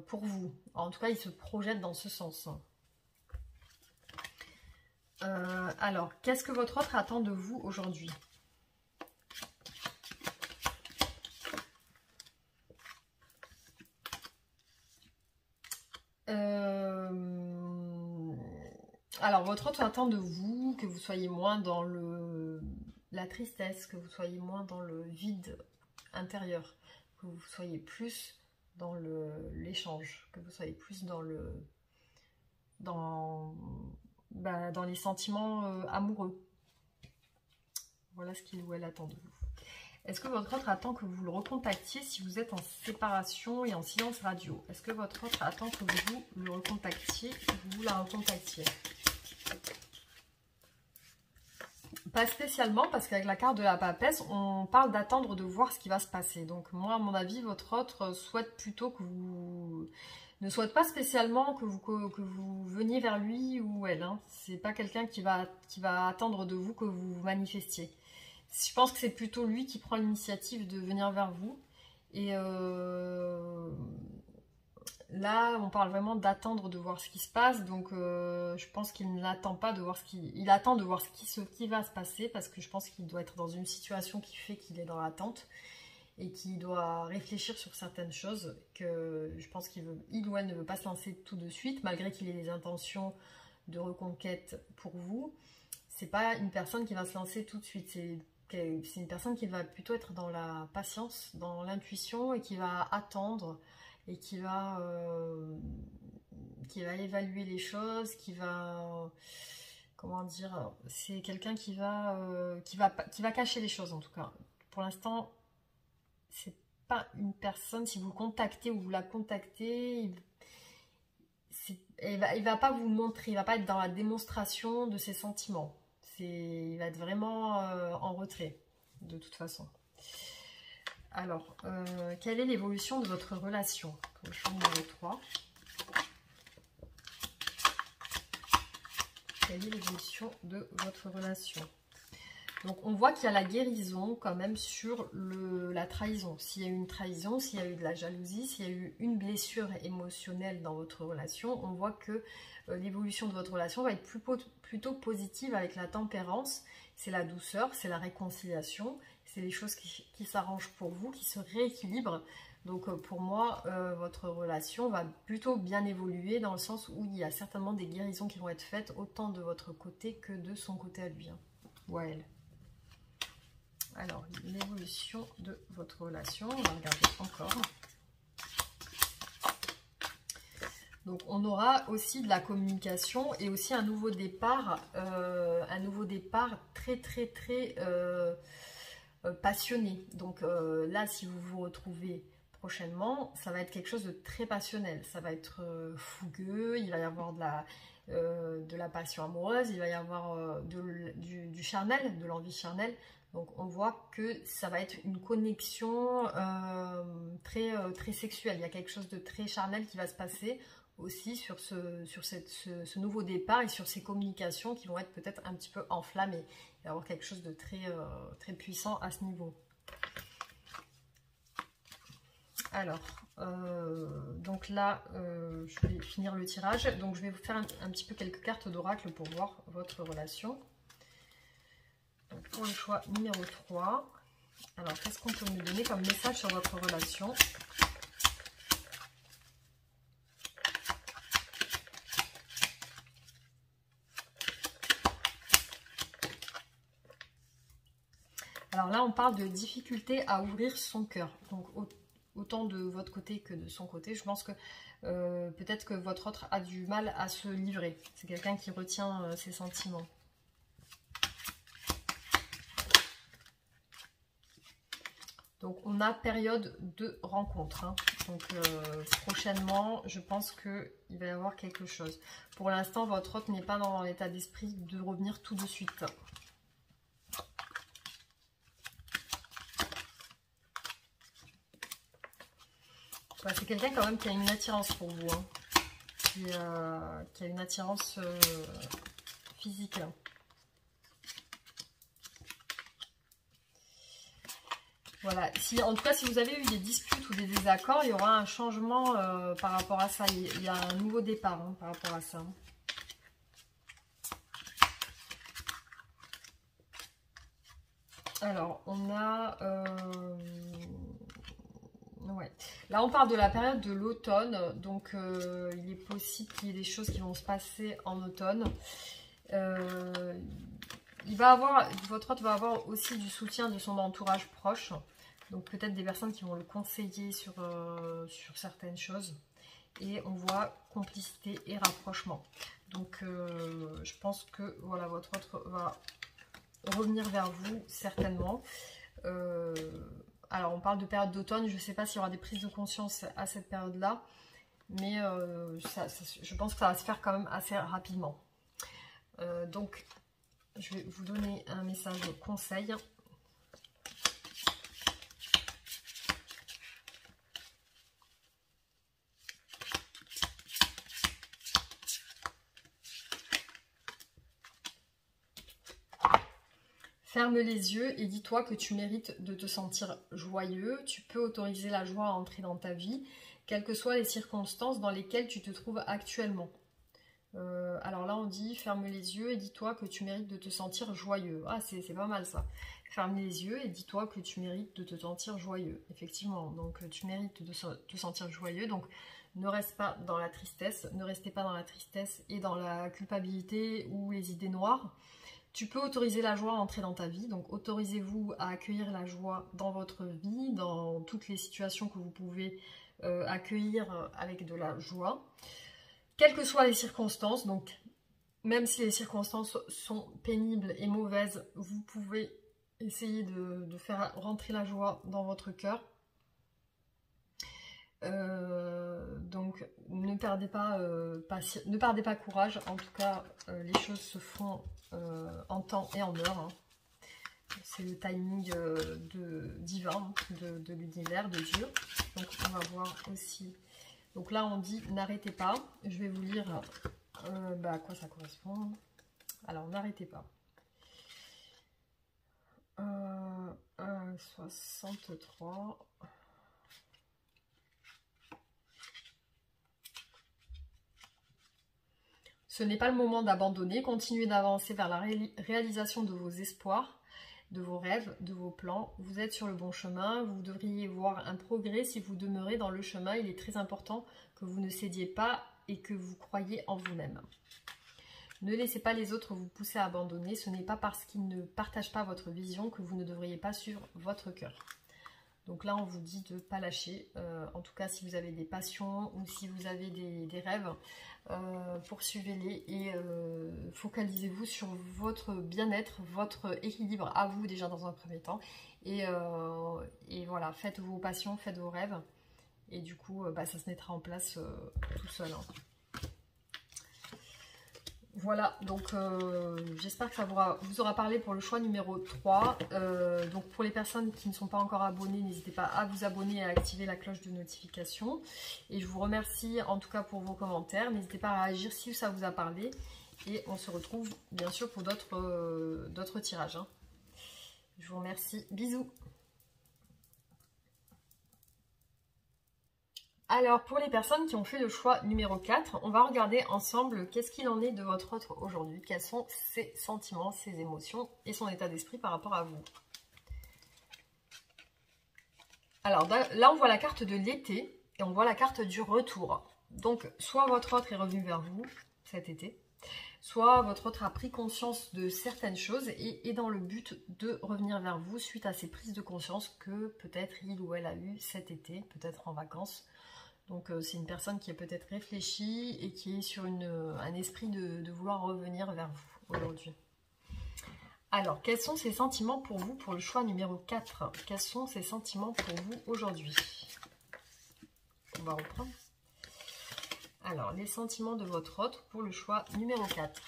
pour vous. En tout cas, il se projette dans ce sens. Alors, qu'est-ce que votre autre attend de vous aujourd'hui ? Alors, votre autre attend de vous que vous soyez moins dans la tristesse, que vous soyez moins dans le vide intérieur, que vous soyez plus dans l'échange, que vous soyez plus dans les sentiments amoureux. Voilà ce qu'il ou elle attend de vous. Est-ce que votre autre attend que vous le recontactiez si vous êtes en séparation et en silence radio? Est-ce que votre autre attend que vous le recontactiez, que vous la recontactiez? Pas spécialement, parce qu'avec la carte de la papesse, on parle d'attendre de voir ce qui va se passer. Donc moi, à mon avis, votre autre souhaite plutôt que vous... ne souhaite pas spécialement que vous veniez vers lui ou elle. Hein. C'est pas quelqu'un qui va attendre de vous que vous vous manifestiez. Je pense que c'est plutôt lui qui prend l'initiative de venir vers vous. Et là, on parle vraiment d'attendre de voir ce qui se passe. Donc, je pense qu'il n'attend pas de voir il attend de voir ce qui va se passer. Parce que je pense qu'il doit être dans une situation qui fait qu'il est dans l'attente. Et qu'il doit réfléchir sur certaines choses. Que je pense qu'il ou elle ne veut pas se lancer tout de suite. Malgré qu'il ait des intentions de reconquête pour vous. C'est pas une personne qui va se lancer tout de suite. C'est une personne qui va plutôt être dans la patience, dans l'intuition et qui va attendre et qui va évaluer les choses, qui va, comment dire, c'est quelqu'un qui va cacher les choses en tout cas. Pour l'instant, c'est pas une personne, si vous le contactez ou vous la contactez, il va pas vous montrer, il va pas être dans la démonstration de ses sentiments. Il va être vraiment en retrait, de toute façon. Alors, quelle est l'évolution de votre relation? Pour le choix numéro 3. Quelle est l'évolution de votre relation? Donc, on voit qu'il y a la guérison quand même sur la trahison. S'il y a eu une trahison, s'il y a eu de la jalousie, s'il y a eu une blessure émotionnelle dans votre relation, on voit que l'évolution de votre relation va être plutôt positive avec la tempérance. C'est la douceur, c'est la réconciliation, c'est les choses qui s'arrangent pour vous, qui se rééquilibrent. Donc pour moi, votre relation va plutôt bien évoluer dans le sens où il y a certainement des guérisons qui vont être faites autant de votre côté que de son côté à lui, hein, ou à elle. Alors, l'évolution de votre relation, on va regarder encore. Donc, on aura aussi de la communication et aussi un nouveau départ très, très, très passionné. Donc là, si vous vous retrouvez prochainement, ça va être quelque chose de très passionnel. Ça va être fougueux, il va y avoir de la passion amoureuse, il va y avoir du charnel, de l'envie charnelle. Donc on voit que ça va être une connexion très sexuelle. Il y a quelque chose de très charnel qui va se passer aussi sur ce nouveau départ et sur ces communications qui vont être peut-être un petit peu enflammées. Il va y avoir quelque chose de très puissant à ce niveau. Alors, donc là, je vais finir le tirage. Donc je vais vous faire un petit peu quelques cartes d'oracle pour voir votre relation. Donc, pour le choix numéro 3, alors qu'est-ce qu'on peut me donner comme message sur votre relation? Alors là, on parle de difficulté à ouvrir son cœur. Donc autant de votre côté que de son côté. Je pense que peut-être que votre autre a du mal à se livrer. C'est quelqu'un qui retient ses sentiments. Donc on a période de rencontre. Hein. Donc prochainement, je pense qu'il va y avoir quelque chose. Pour l'instant, votre hôte n'est pas dans l'état d'esprit de revenir tout de suite. Ouais, c'est quelqu'un quand même qui a une attirance pour vous. Hein. Qui a une attirance physique. Là. Voilà, en tout cas, si vous avez eu des disputes ou des désaccords, il y aura un changement par rapport à ça. Il y a un nouveau départ hein, par rapport à ça. Alors, on a... ouais. Là, on parle de la période de l'automne. Donc, il est possible qu'il y ait des choses qui vont se passer en automne. Votre hôte va avoir aussi du soutien de son entourage proche. Donc peut-être des personnes qui vont le conseiller sur certaines choses. Et on voit complicité et rapprochement. Donc je pense que voilà, votre hôte va revenir vers vous certainement. Alors on parle de période d'automne. Je ne sais pas s'il y aura des prises de conscience à cette période-là. Mais je pense que ça va se faire quand même assez rapidement. Donc je vais vous donner un message conseil. Ferme les yeux et dis-toi que tu mérites de te sentir joyeux. Tu peux autoriser la joie à entrer dans ta vie, quelles que soient les circonstances dans lesquelles tu te trouves actuellement. Alors là, on dit ferme les yeux et dis-toi que tu mérites de te sentir joyeux. Ah, c'est pas mal ça. Ferme les yeux et dis-toi que tu mérites de te sentir joyeux. Effectivement, donc tu mérites de te sentir joyeux. Donc ne reste pas dans la tristesse. Ne restez pas dans la tristesse et dans la culpabilité ou les idées noires. Tu peux autoriser la joie à entrer dans ta vie, donc autorisez-vous à accueillir la joie dans votre vie, dans toutes les situations que vous pouvez accueillir avec de la joie. Quelles que soient les circonstances, donc même si les circonstances sont pénibles et mauvaises, vous pouvez essayer de faire rentrer la joie dans votre cœur. Donc ne perdez pas courage, en tout cas les choses se font en temps et en heure. Hein. C'est le timing divin, de l'univers, de Dieu. Donc on va voir aussi. Donc là on dit n'arrêtez pas. Je vais vous lire à quoi ça correspond. Alors n'arrêtez pas. 1,63. Ce n'est pas le moment d'abandonner, continuez d'avancer vers la réalisation de vos espoirs, de vos rêves, de vos plans. Vous êtes sur le bon chemin, vous devriez voir un progrès si vous demeurez dans le chemin. Il est très important que vous ne cédiez pas et que vous croyiez en vous-même. Ne laissez pas les autres vous pousser à abandonner, ce n'est pas parce qu'ils ne partagent pas votre vision que vous ne devriez pas suivre votre cœur. Donc là, on vous dit de ne pas lâcher. En tout cas, si vous avez des passions ou si vous avez des rêves, poursuivez-les et focalisez-vous sur votre bien-être, votre équilibre à vous déjà dans un premier temps. Et voilà, faites vos passions, faites vos rêves. Et du coup, ça se mettra en place tout seul. Hein. Voilà, donc j'espère que ça vous aura parlé pour le choix numéro 3. Donc pour les personnes qui ne sont pas encore abonnées, n'hésitez pas à vous abonner et à activer la cloche de notification. Et je vous remercie en tout cas pour vos commentaires. N'hésitez pas à réagir si ça vous a parlé. Et on se retrouve bien sûr pour d'autres tirages. Hein. Je vous remercie. Bisous. Alors, pour les personnes qui ont fait le choix numéro 4, on va regarder ensemble qu'est-ce qu'il en est de votre hôte aujourd'hui, quels sont ses sentiments, ses émotions et son état d'esprit par rapport à vous. Alors, là, on voit la carte de l'été et on voit la carte du retour. Donc, soit votre hôte est revenu vers vous cet été, soit votre hôte a pris conscience de certaines choses et est dans le but de revenir vers vous suite à ces prises de conscience que peut-être il ou elle a eu cet été, peut-être en vacances. Donc c'est une personne qui est peut-être réfléchie et qui est sur un esprit de vouloir revenir vers vous aujourd'hui. Alors, quels sont ces sentiments pour vous pour le choix numéro 4? Quels sont ces sentiments pour vous aujourd'hui? On va reprendre. Alors, les sentiments de votre autre pour le choix numéro 4.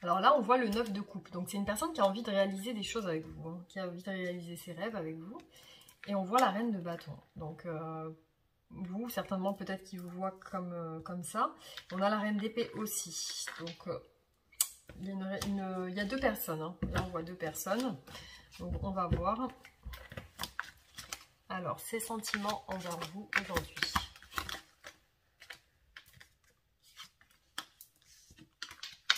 Alors là, on voit le 9 de coupe. Donc, c'est une personne qui a envie de réaliser des choses avec vous, hein, qui a envie de réaliser ses rêves avec vous. Et on voit la reine de bâton. Donc, vous, certainement, peut-être qu'il vous voit comme ça. On a la reine d'épée aussi. Donc, il y a deux personnes. Hein. Là, on voit deux personnes. Donc, on va voir. Alors, ses sentiments envers vous aujourd'hui.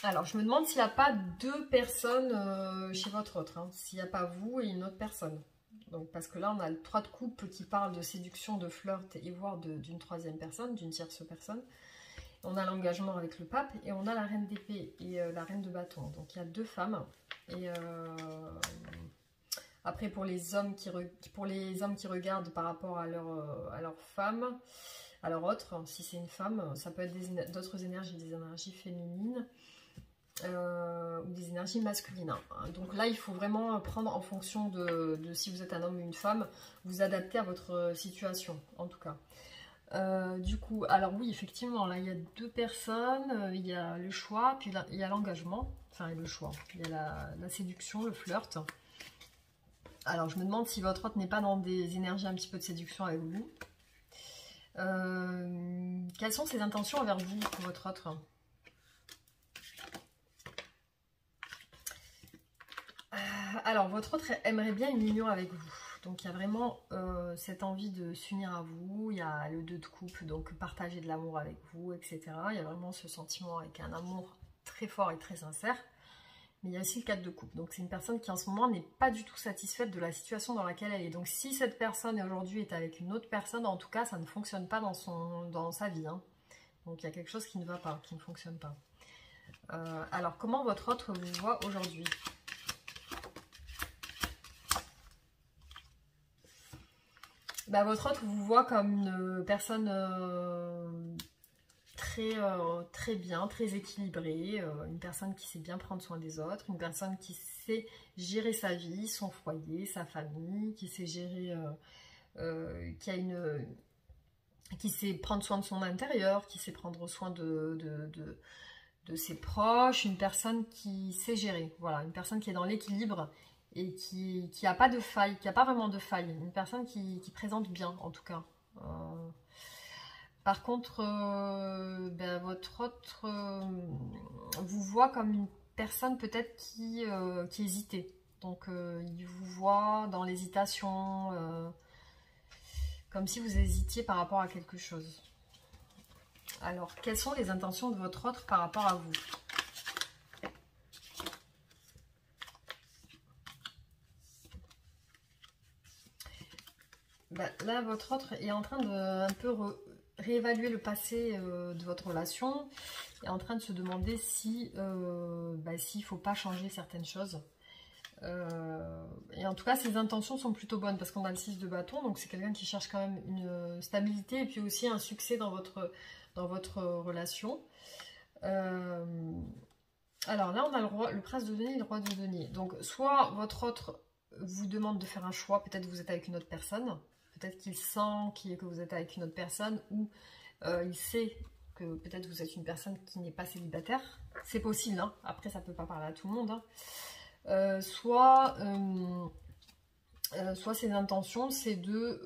Alors, je me demande s'il n'y a pas deux personnes chez votre autre. Hein. S'il n'y a pas vous et une autre personne. Donc, parce que là, on a le 3 de coupe qui parle de séduction, de flirt et voire d'une troisième personne, d'une tierce personne. On a l'engagement avec le pape et on a la reine d'épée et la reine de bâton. Donc, il y a deux femmes. Et après, pour les hommes qui regardent par rapport à leur femme, à leur autre, si c'est une femme, ça peut être d'autres énergies, des énergies féminines. Ou des énergies masculines. Donc là, il faut vraiment prendre en fonction de si vous êtes un homme ou une femme, vous adapter à votre situation, en tout cas. Du coup, alors oui, effectivement, là, il y a deux personnes, il y a le choix, puis là, il y a l'engagement, enfin, le choix, il y a la séduction, le flirt. Alors, je me demande si votre autre n'est pas dans des énergies un petit peu de séduction avec vous. Quelles sont ses intentions envers vous, pour votre autre ? Alors, votre autre aimerait bien une union avec vous. Donc, il y a vraiment cette envie de s'unir à vous. Il y a le 2 de coupe, donc partager de l'amour avec vous, etc. Il y a vraiment ce sentiment avec un amour très fort et très sincère. Mais il y a aussi le 4 de coupe. Donc, c'est une personne qui, en ce moment, n'est pas du tout satisfaite de la situation dans laquelle elle est. Donc, si cette personne, aujourd'hui, est avec une autre personne, en tout cas, ça ne fonctionne pas dans sa vie. Hein. Donc, il y a quelque chose qui ne va pas, qui ne fonctionne pas. Alors, comment votre autre vous voit aujourd'hui ? Bah, votre autre vous voit comme une personne très bien, très équilibrée, une personne qui sait bien prendre soin des autres, une personne qui sait gérer sa vie, son foyer, sa famille, qui sait gérer, qui sait prendre soin de son intérieur, qui sait prendre soin de ses proches, une personne qui sait gérer, voilà, une personne qui est dans l'équilibre et qui n'a pas de faille, qui n'a pas vraiment de faille, une personne qui présente bien en tout cas. Par contre, votre autre vous voit comme une personne peut-être qui hésitait. Donc il vous voit dans l'hésitation, comme si vous hésitiez par rapport à quelque chose. Alors, quelles sont les intentions de votre autre par rapport à vous ? Là, votre autre est en train de un peu réévaluer le passé de votre relation, est en train de se demander si s'il ne faut pas changer certaines choses. Et en tout cas, ses intentions sont plutôt bonnes parce qu'on a le 6 de bâton, donc c'est quelqu'un qui cherche quand même une stabilité et puis aussi un succès dans votre relation. Alors là, on a le prince de denier et le roi de denier. Donc, soit votre autre vous demande de faire un choix, peut-être vous êtes avec une autre personne, peut-être qu'il sent que vous êtes avec une autre personne, ou il sait que peut-être vous êtes une personne qui n'est pas célibataire. C'est possible, hein. Après ça ne peut pas parler à tout le monde. Hein. Soit ses intentions, c'est de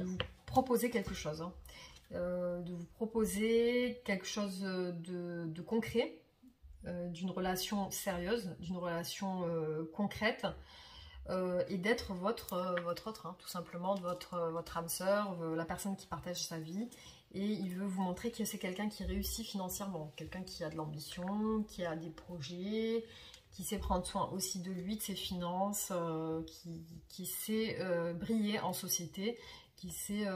vous proposer quelque chose. Hein. De vous proposer quelque chose de concret, d'une relation sérieuse, d'une relation concrète, et d'être votre autre, hein, tout simplement, votre âme sœur, la personne qui partage sa vie, et il veut vous montrer que c'est quelqu'un qui réussit financièrement, quelqu'un qui a de l'ambition, qui a des projets, qui sait prendre soin aussi de lui, de ses finances, qui sait briller en société, qui sait,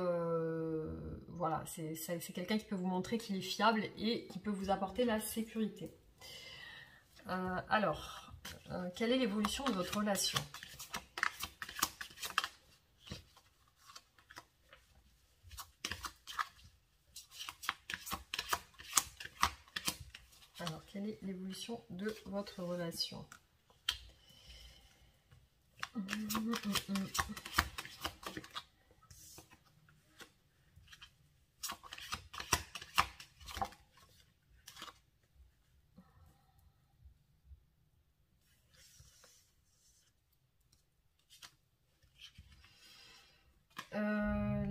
voilà, c'est quelqu'un qui peut vous montrer qu'il est fiable et qui peut vous apporter la sécurité. Alors, quelle est l'évolution de votre relation ? quelle est l'évolution de votre relation.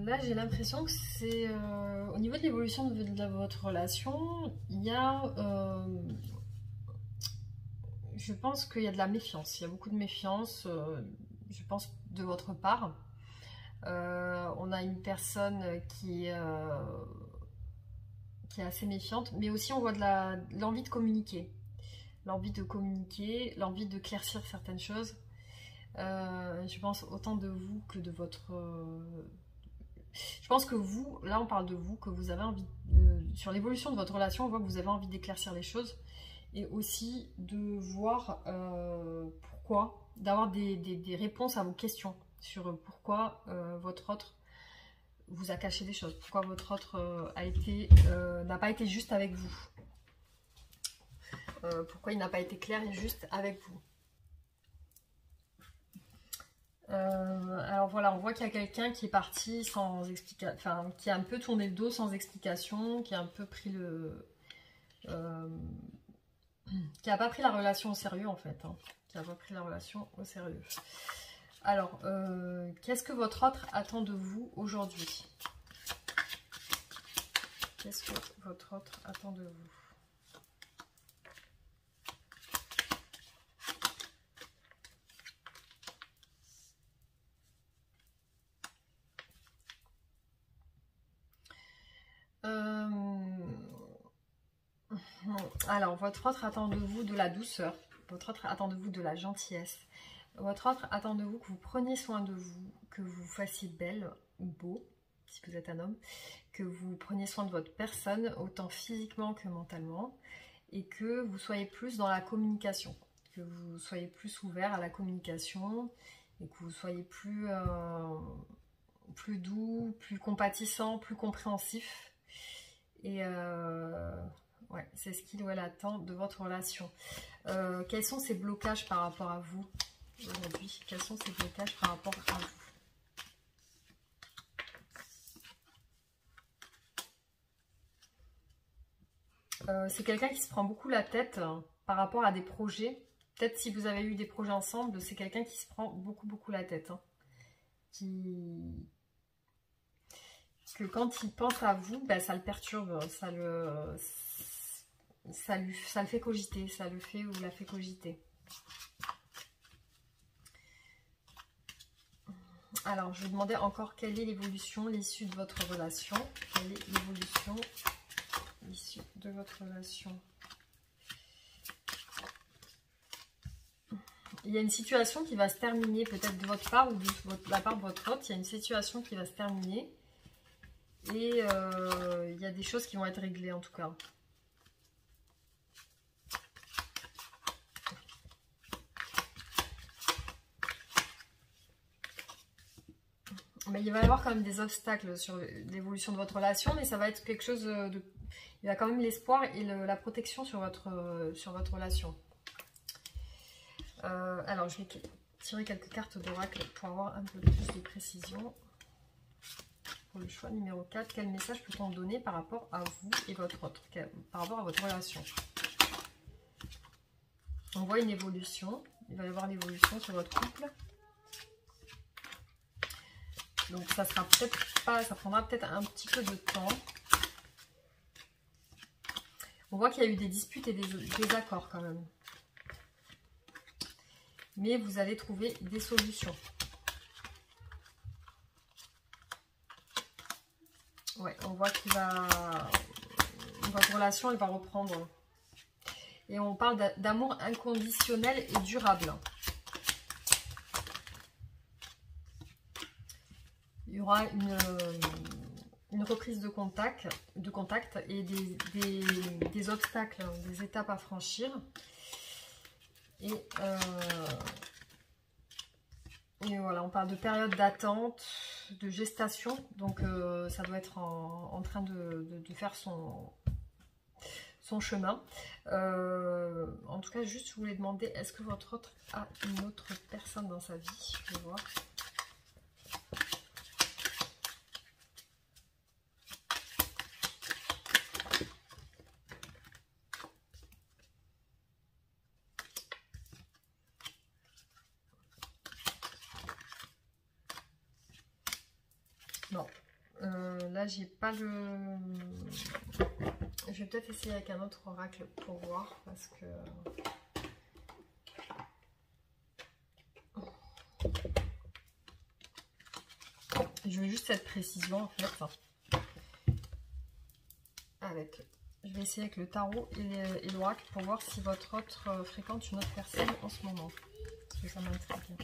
Là, j'ai l'impression que c'est au niveau de l'évolution de votre relation, il y a, je pense qu'il y a de la méfiance. Il y a beaucoup de méfiance, je pense, de votre part. On a une personne qui est assez méfiante, mais aussi on voit de l'envie de communiquer. L'envie de communiquer, l'envie de claircir certaines choses. Je pense autant de vous que de votre... Je pense que vous, là on parle de vous, que vous avez envie... sur l'évolution de votre relation, on voit que vous avez envie d'éclaircir les choses. Et aussi de voir pourquoi, d'avoir des réponses à vos questions sur pourquoi votre autre vous a caché des choses, pourquoi votre autre n'a pas été juste avec vous, pourquoi il n'a pas été clair et juste avec vous. Alors voilà, on voit qu'il y a quelqu'un qui est parti sans explication, enfin qui a un peu tourné le dos sans explication, qui a un peu pris le... qui n'a pas pris la relation au sérieux en fait, hein, qui n'a pas pris la relation au sérieux. Alors, qu'est-ce que votre autre attend de vous aujourd'hui? Qu'est-ce que votre autre attend de vous? Alors, votre autre attend de vous de la douceur. Votre autre attend de vous de la gentillesse. Votre autre attend de vous que vous preniez soin de vous, que vous fassiez belle ou beau, si vous êtes un homme, que vous preniez soin de votre personne, autant physiquement que mentalement, et que vous soyez plus dans la communication, que vous soyez plus ouvert à la communication, et que vous soyez plus doux, plus compatissant, plus compréhensif. Et ouais, c'est ce qu'il ou elle attend de votre relation. Quels sont ces blocages par rapport à vous aujourd'hui? Quels sont ces blocages par rapport à vous? C'est quelqu'un qui se prend beaucoup la tête par rapport à des projets. Peut-être si vous avez eu des projets ensemble, c'est quelqu'un qui se prend beaucoup la tête. Hein. Que quand il pense à vous, ben, ça le perturbe, ça le fait cogiter, ça le fait ou la fait cogiter. Alors, je vais demander encore quelle est l'évolution, l'issue de votre relation. Quelle est l'évolution, l'issue de votre relation? Il y a une situation qui va se terminer, peut-être de votre part ou de la part de votre autre. Il y a une situation qui va se terminer. Et il y a des choses qui vont être réglées en tout cas. Mais il va y avoir quand même des obstacles sur l'évolution de votre relation, mais ça va être quelque chose de... Il y a quand même l'espoir et la protection sur votre relation. Alors, je vais tirer quelques cartes d'oracle pour avoir un peu plus de précision. Pour le choix numéro 4, quel message peut-on donner par rapport à vous et votre autre, par rapport à votre relation? On voit une évolution, il va y avoir l'évolution sur votre couple. Donc ça sera peut-être pas, ça prendra peut-être un petit peu de temps. On voit qu'il y a eu des disputes et des désaccords quand même. Mais vous allez trouver des solutions. Ouais, on voit qu'il va... Votre relation, elle va reprendre. Et on parle d'amour inconditionnel et durable. Il y aura une reprise de contact et des obstacles, des étapes à franchir. Et voilà, on parle de période d'attente, de gestation. Donc ça doit être en train de faire son son chemin. En tout cas, juste je voulais demander, est-ce que votre autre a une autre personne dans sa vie? Je vais voir. Non, là j'ai pas le... Je vais peut-être essayer avec un autre oracle pour voir, parce que... Je veux juste cette précision en fait. Je vais essayer avec le tarot et l'oracle pour voir si votre autre fréquente une autre personne en ce moment. Parce que ça m'intrigue.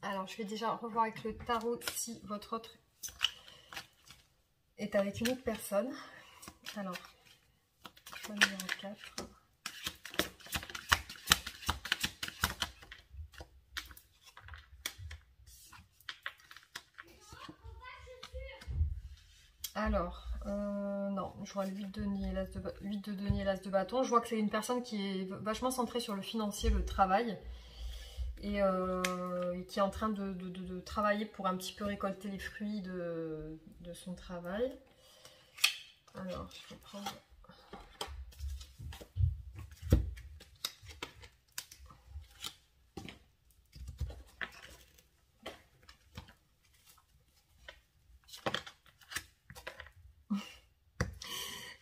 Alors, je vais déjà revoir avec le tarot si votre autre est avec une autre personne. Alors, choix numéro 4. Alors, non, je vois le 8 de denier, l'as de bâton. Je vois que c'est une personne qui est vachement centrée sur le financier, le travail. Et qui est en train de travailler pour un petit peu récolter les fruits de son travail. Alors, je vais prendre...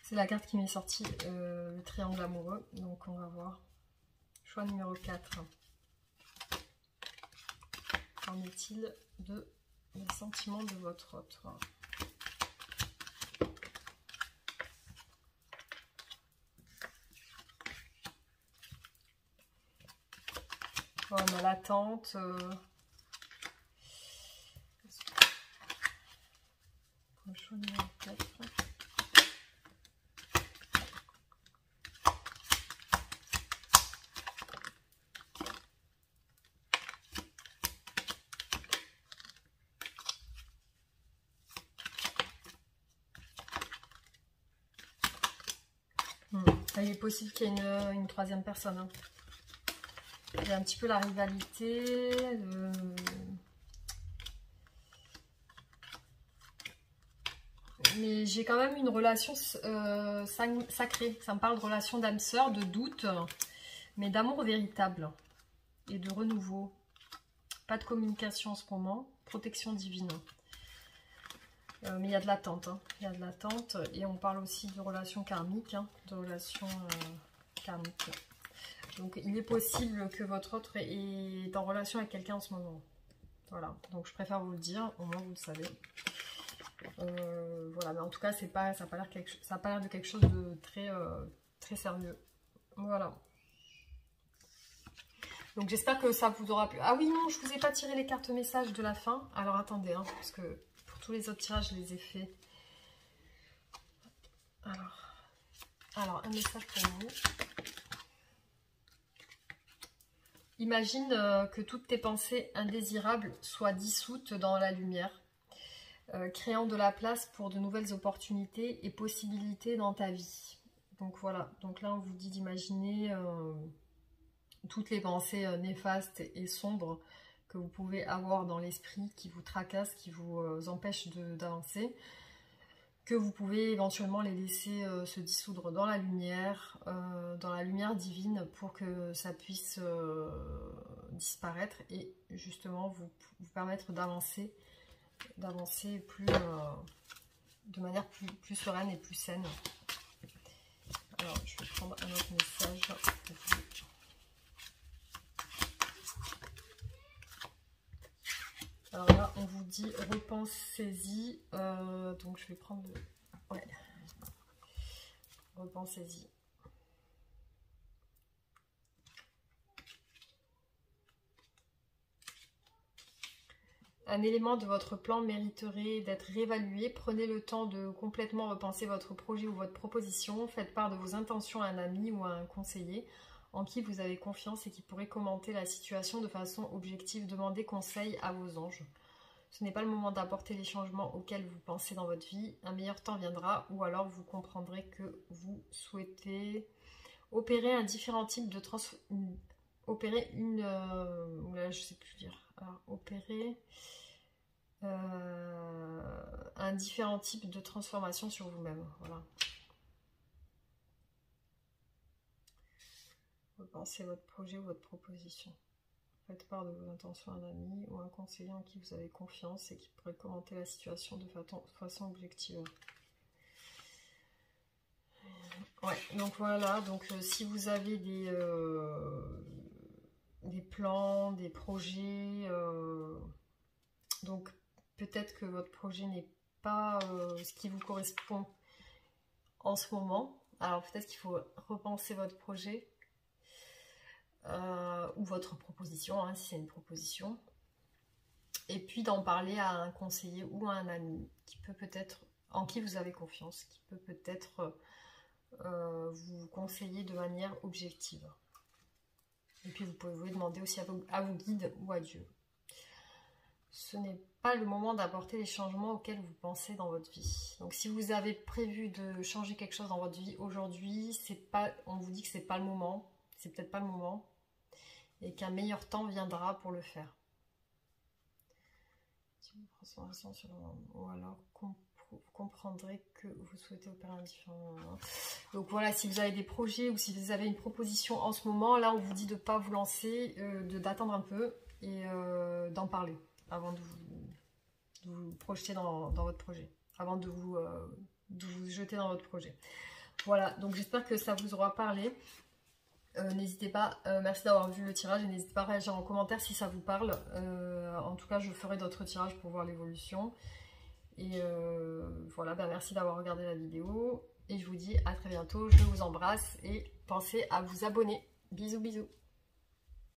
C'est la carte qui m'est sortie, le triangle amoureux. Donc, on va voir. Choix numéro 4. Qu'en est-il des sentiments de votre autre? Bon, on a l'attente. Choix numéro 4. Il est possible qu'il y ait une troisième personne. Hein. Il y a un petit peu la rivalité. Mais j'ai quand même une relation sacrée. Ça me parle de relation d'âme sœur, de doute, mais d'amour véritable et de renouveau. Pas de communication en ce moment. Protection divine. Mais il y a de l'attente, hein. Il y a de l'attente et on parle aussi de relations karmiques, hein, de relations karmiques. Donc il est possible que votre autre est en relation avec quelqu'un en ce moment. Voilà, donc je préfère vous le dire, au moins vous le savez. Voilà, mais en tout cas ça n'a pas l'air de quelque chose de très sérieux. Voilà. Donc j'espère que ça vous aura plu. Ah oui, non, je ne vous ai pas tiré les cartes messages de la fin. Alors attendez, hein, parce que... Tous les autres tirages, je les ai faits. Alors un message pour vous. Imagine que toutes tes pensées indésirables soient dissoutes dans la lumière, créant de la place pour de nouvelles opportunités et possibilités dans ta vie. Donc voilà, donc là on vous dit d'imaginer toutes les pensées néfastes et sombres que vous pouvez avoir dans l'esprit, qui vous tracassent, qui vous empêchent d'avancer, que vous pouvez éventuellement les laisser se dissoudre dans la lumière divine pour que ça puisse disparaître et justement vous permettre d'avancer de manière plus sereine et plus saine. Alors je vais prendre un autre message pour vous. Alors là, on vous dit repensez-y. Donc je vais prendre le... Ouais. Repensez-y. Un élément de votre plan mériterait d'être réévalué. Prenez le temps de complètement repenser votre projet ou votre proposition. Faites part de vos intentions à un ami ou à un conseiller en qui vous avez confiance et qui pourrait commenter la situation de façon objective. Demandez conseil à vos anges. Ce n'est pas le moment d'apporter les changements auxquels vous pensez dans votre vie. Un meilleur temps viendra ou alors vous comprendrez que vous souhaitez opérer un différent type de opérer une... là, je sais plus dire. Alors, opérer un différent type de transformation sur vous-même. Voilà. Repensez votre projet ou votre proposition. Faites part de vos intentions à un ami ou un conseiller en qui vous avez confiance et qui pourrait commenter la situation de façon objective. Ouais, donc voilà, donc si vous avez des plans, des projets, donc peut-être que votre projet n'est pas ce qui vous correspond en ce moment. Alors peut-être qu'il faut repenser votre projet. Ou votre proposition, hein, si c'est une proposition, et puis d'en parler à un conseiller ou à un ami qui peut peut-être, en qui vous avez confiance, qui peut peut-être vous conseiller de manière objective. Et puis vous pouvez demander aussi à vos guides ou à Dieu. Ce n'est pas le moment d'apporter les changements auxquels vous pensez dans votre vie. Donc si vous avez prévu de changer quelque chose dans votre vie aujourd'hui, on vous dit que c'est pas le moment, c'est peut-être pas le moment, et qu'un meilleur temps viendra pour le faire. Ou alors vous comprendrez que vous souhaitez opérer un différent. Donc voilà, si vous avez des projets ou si vous avez une proposition en ce moment, là on vous dit de ne pas vous lancer, d'attendre un peu et d'en parler avant de vous projeter dans votre projet, avant de vous jeter dans votre projet. Voilà, donc j'espère que ça vous aura parlé. N'hésitez pas, merci d'avoir vu le tirage et n'hésitez pas à réagir en commentaire si ça vous parle. En tout cas, je ferai d'autres tirages pour voir l'évolution. Et voilà, merci d'avoir regardé la vidéo. Et je vous dis à très bientôt, je vous embrasse et pensez à vous abonner. Bisous, bisous.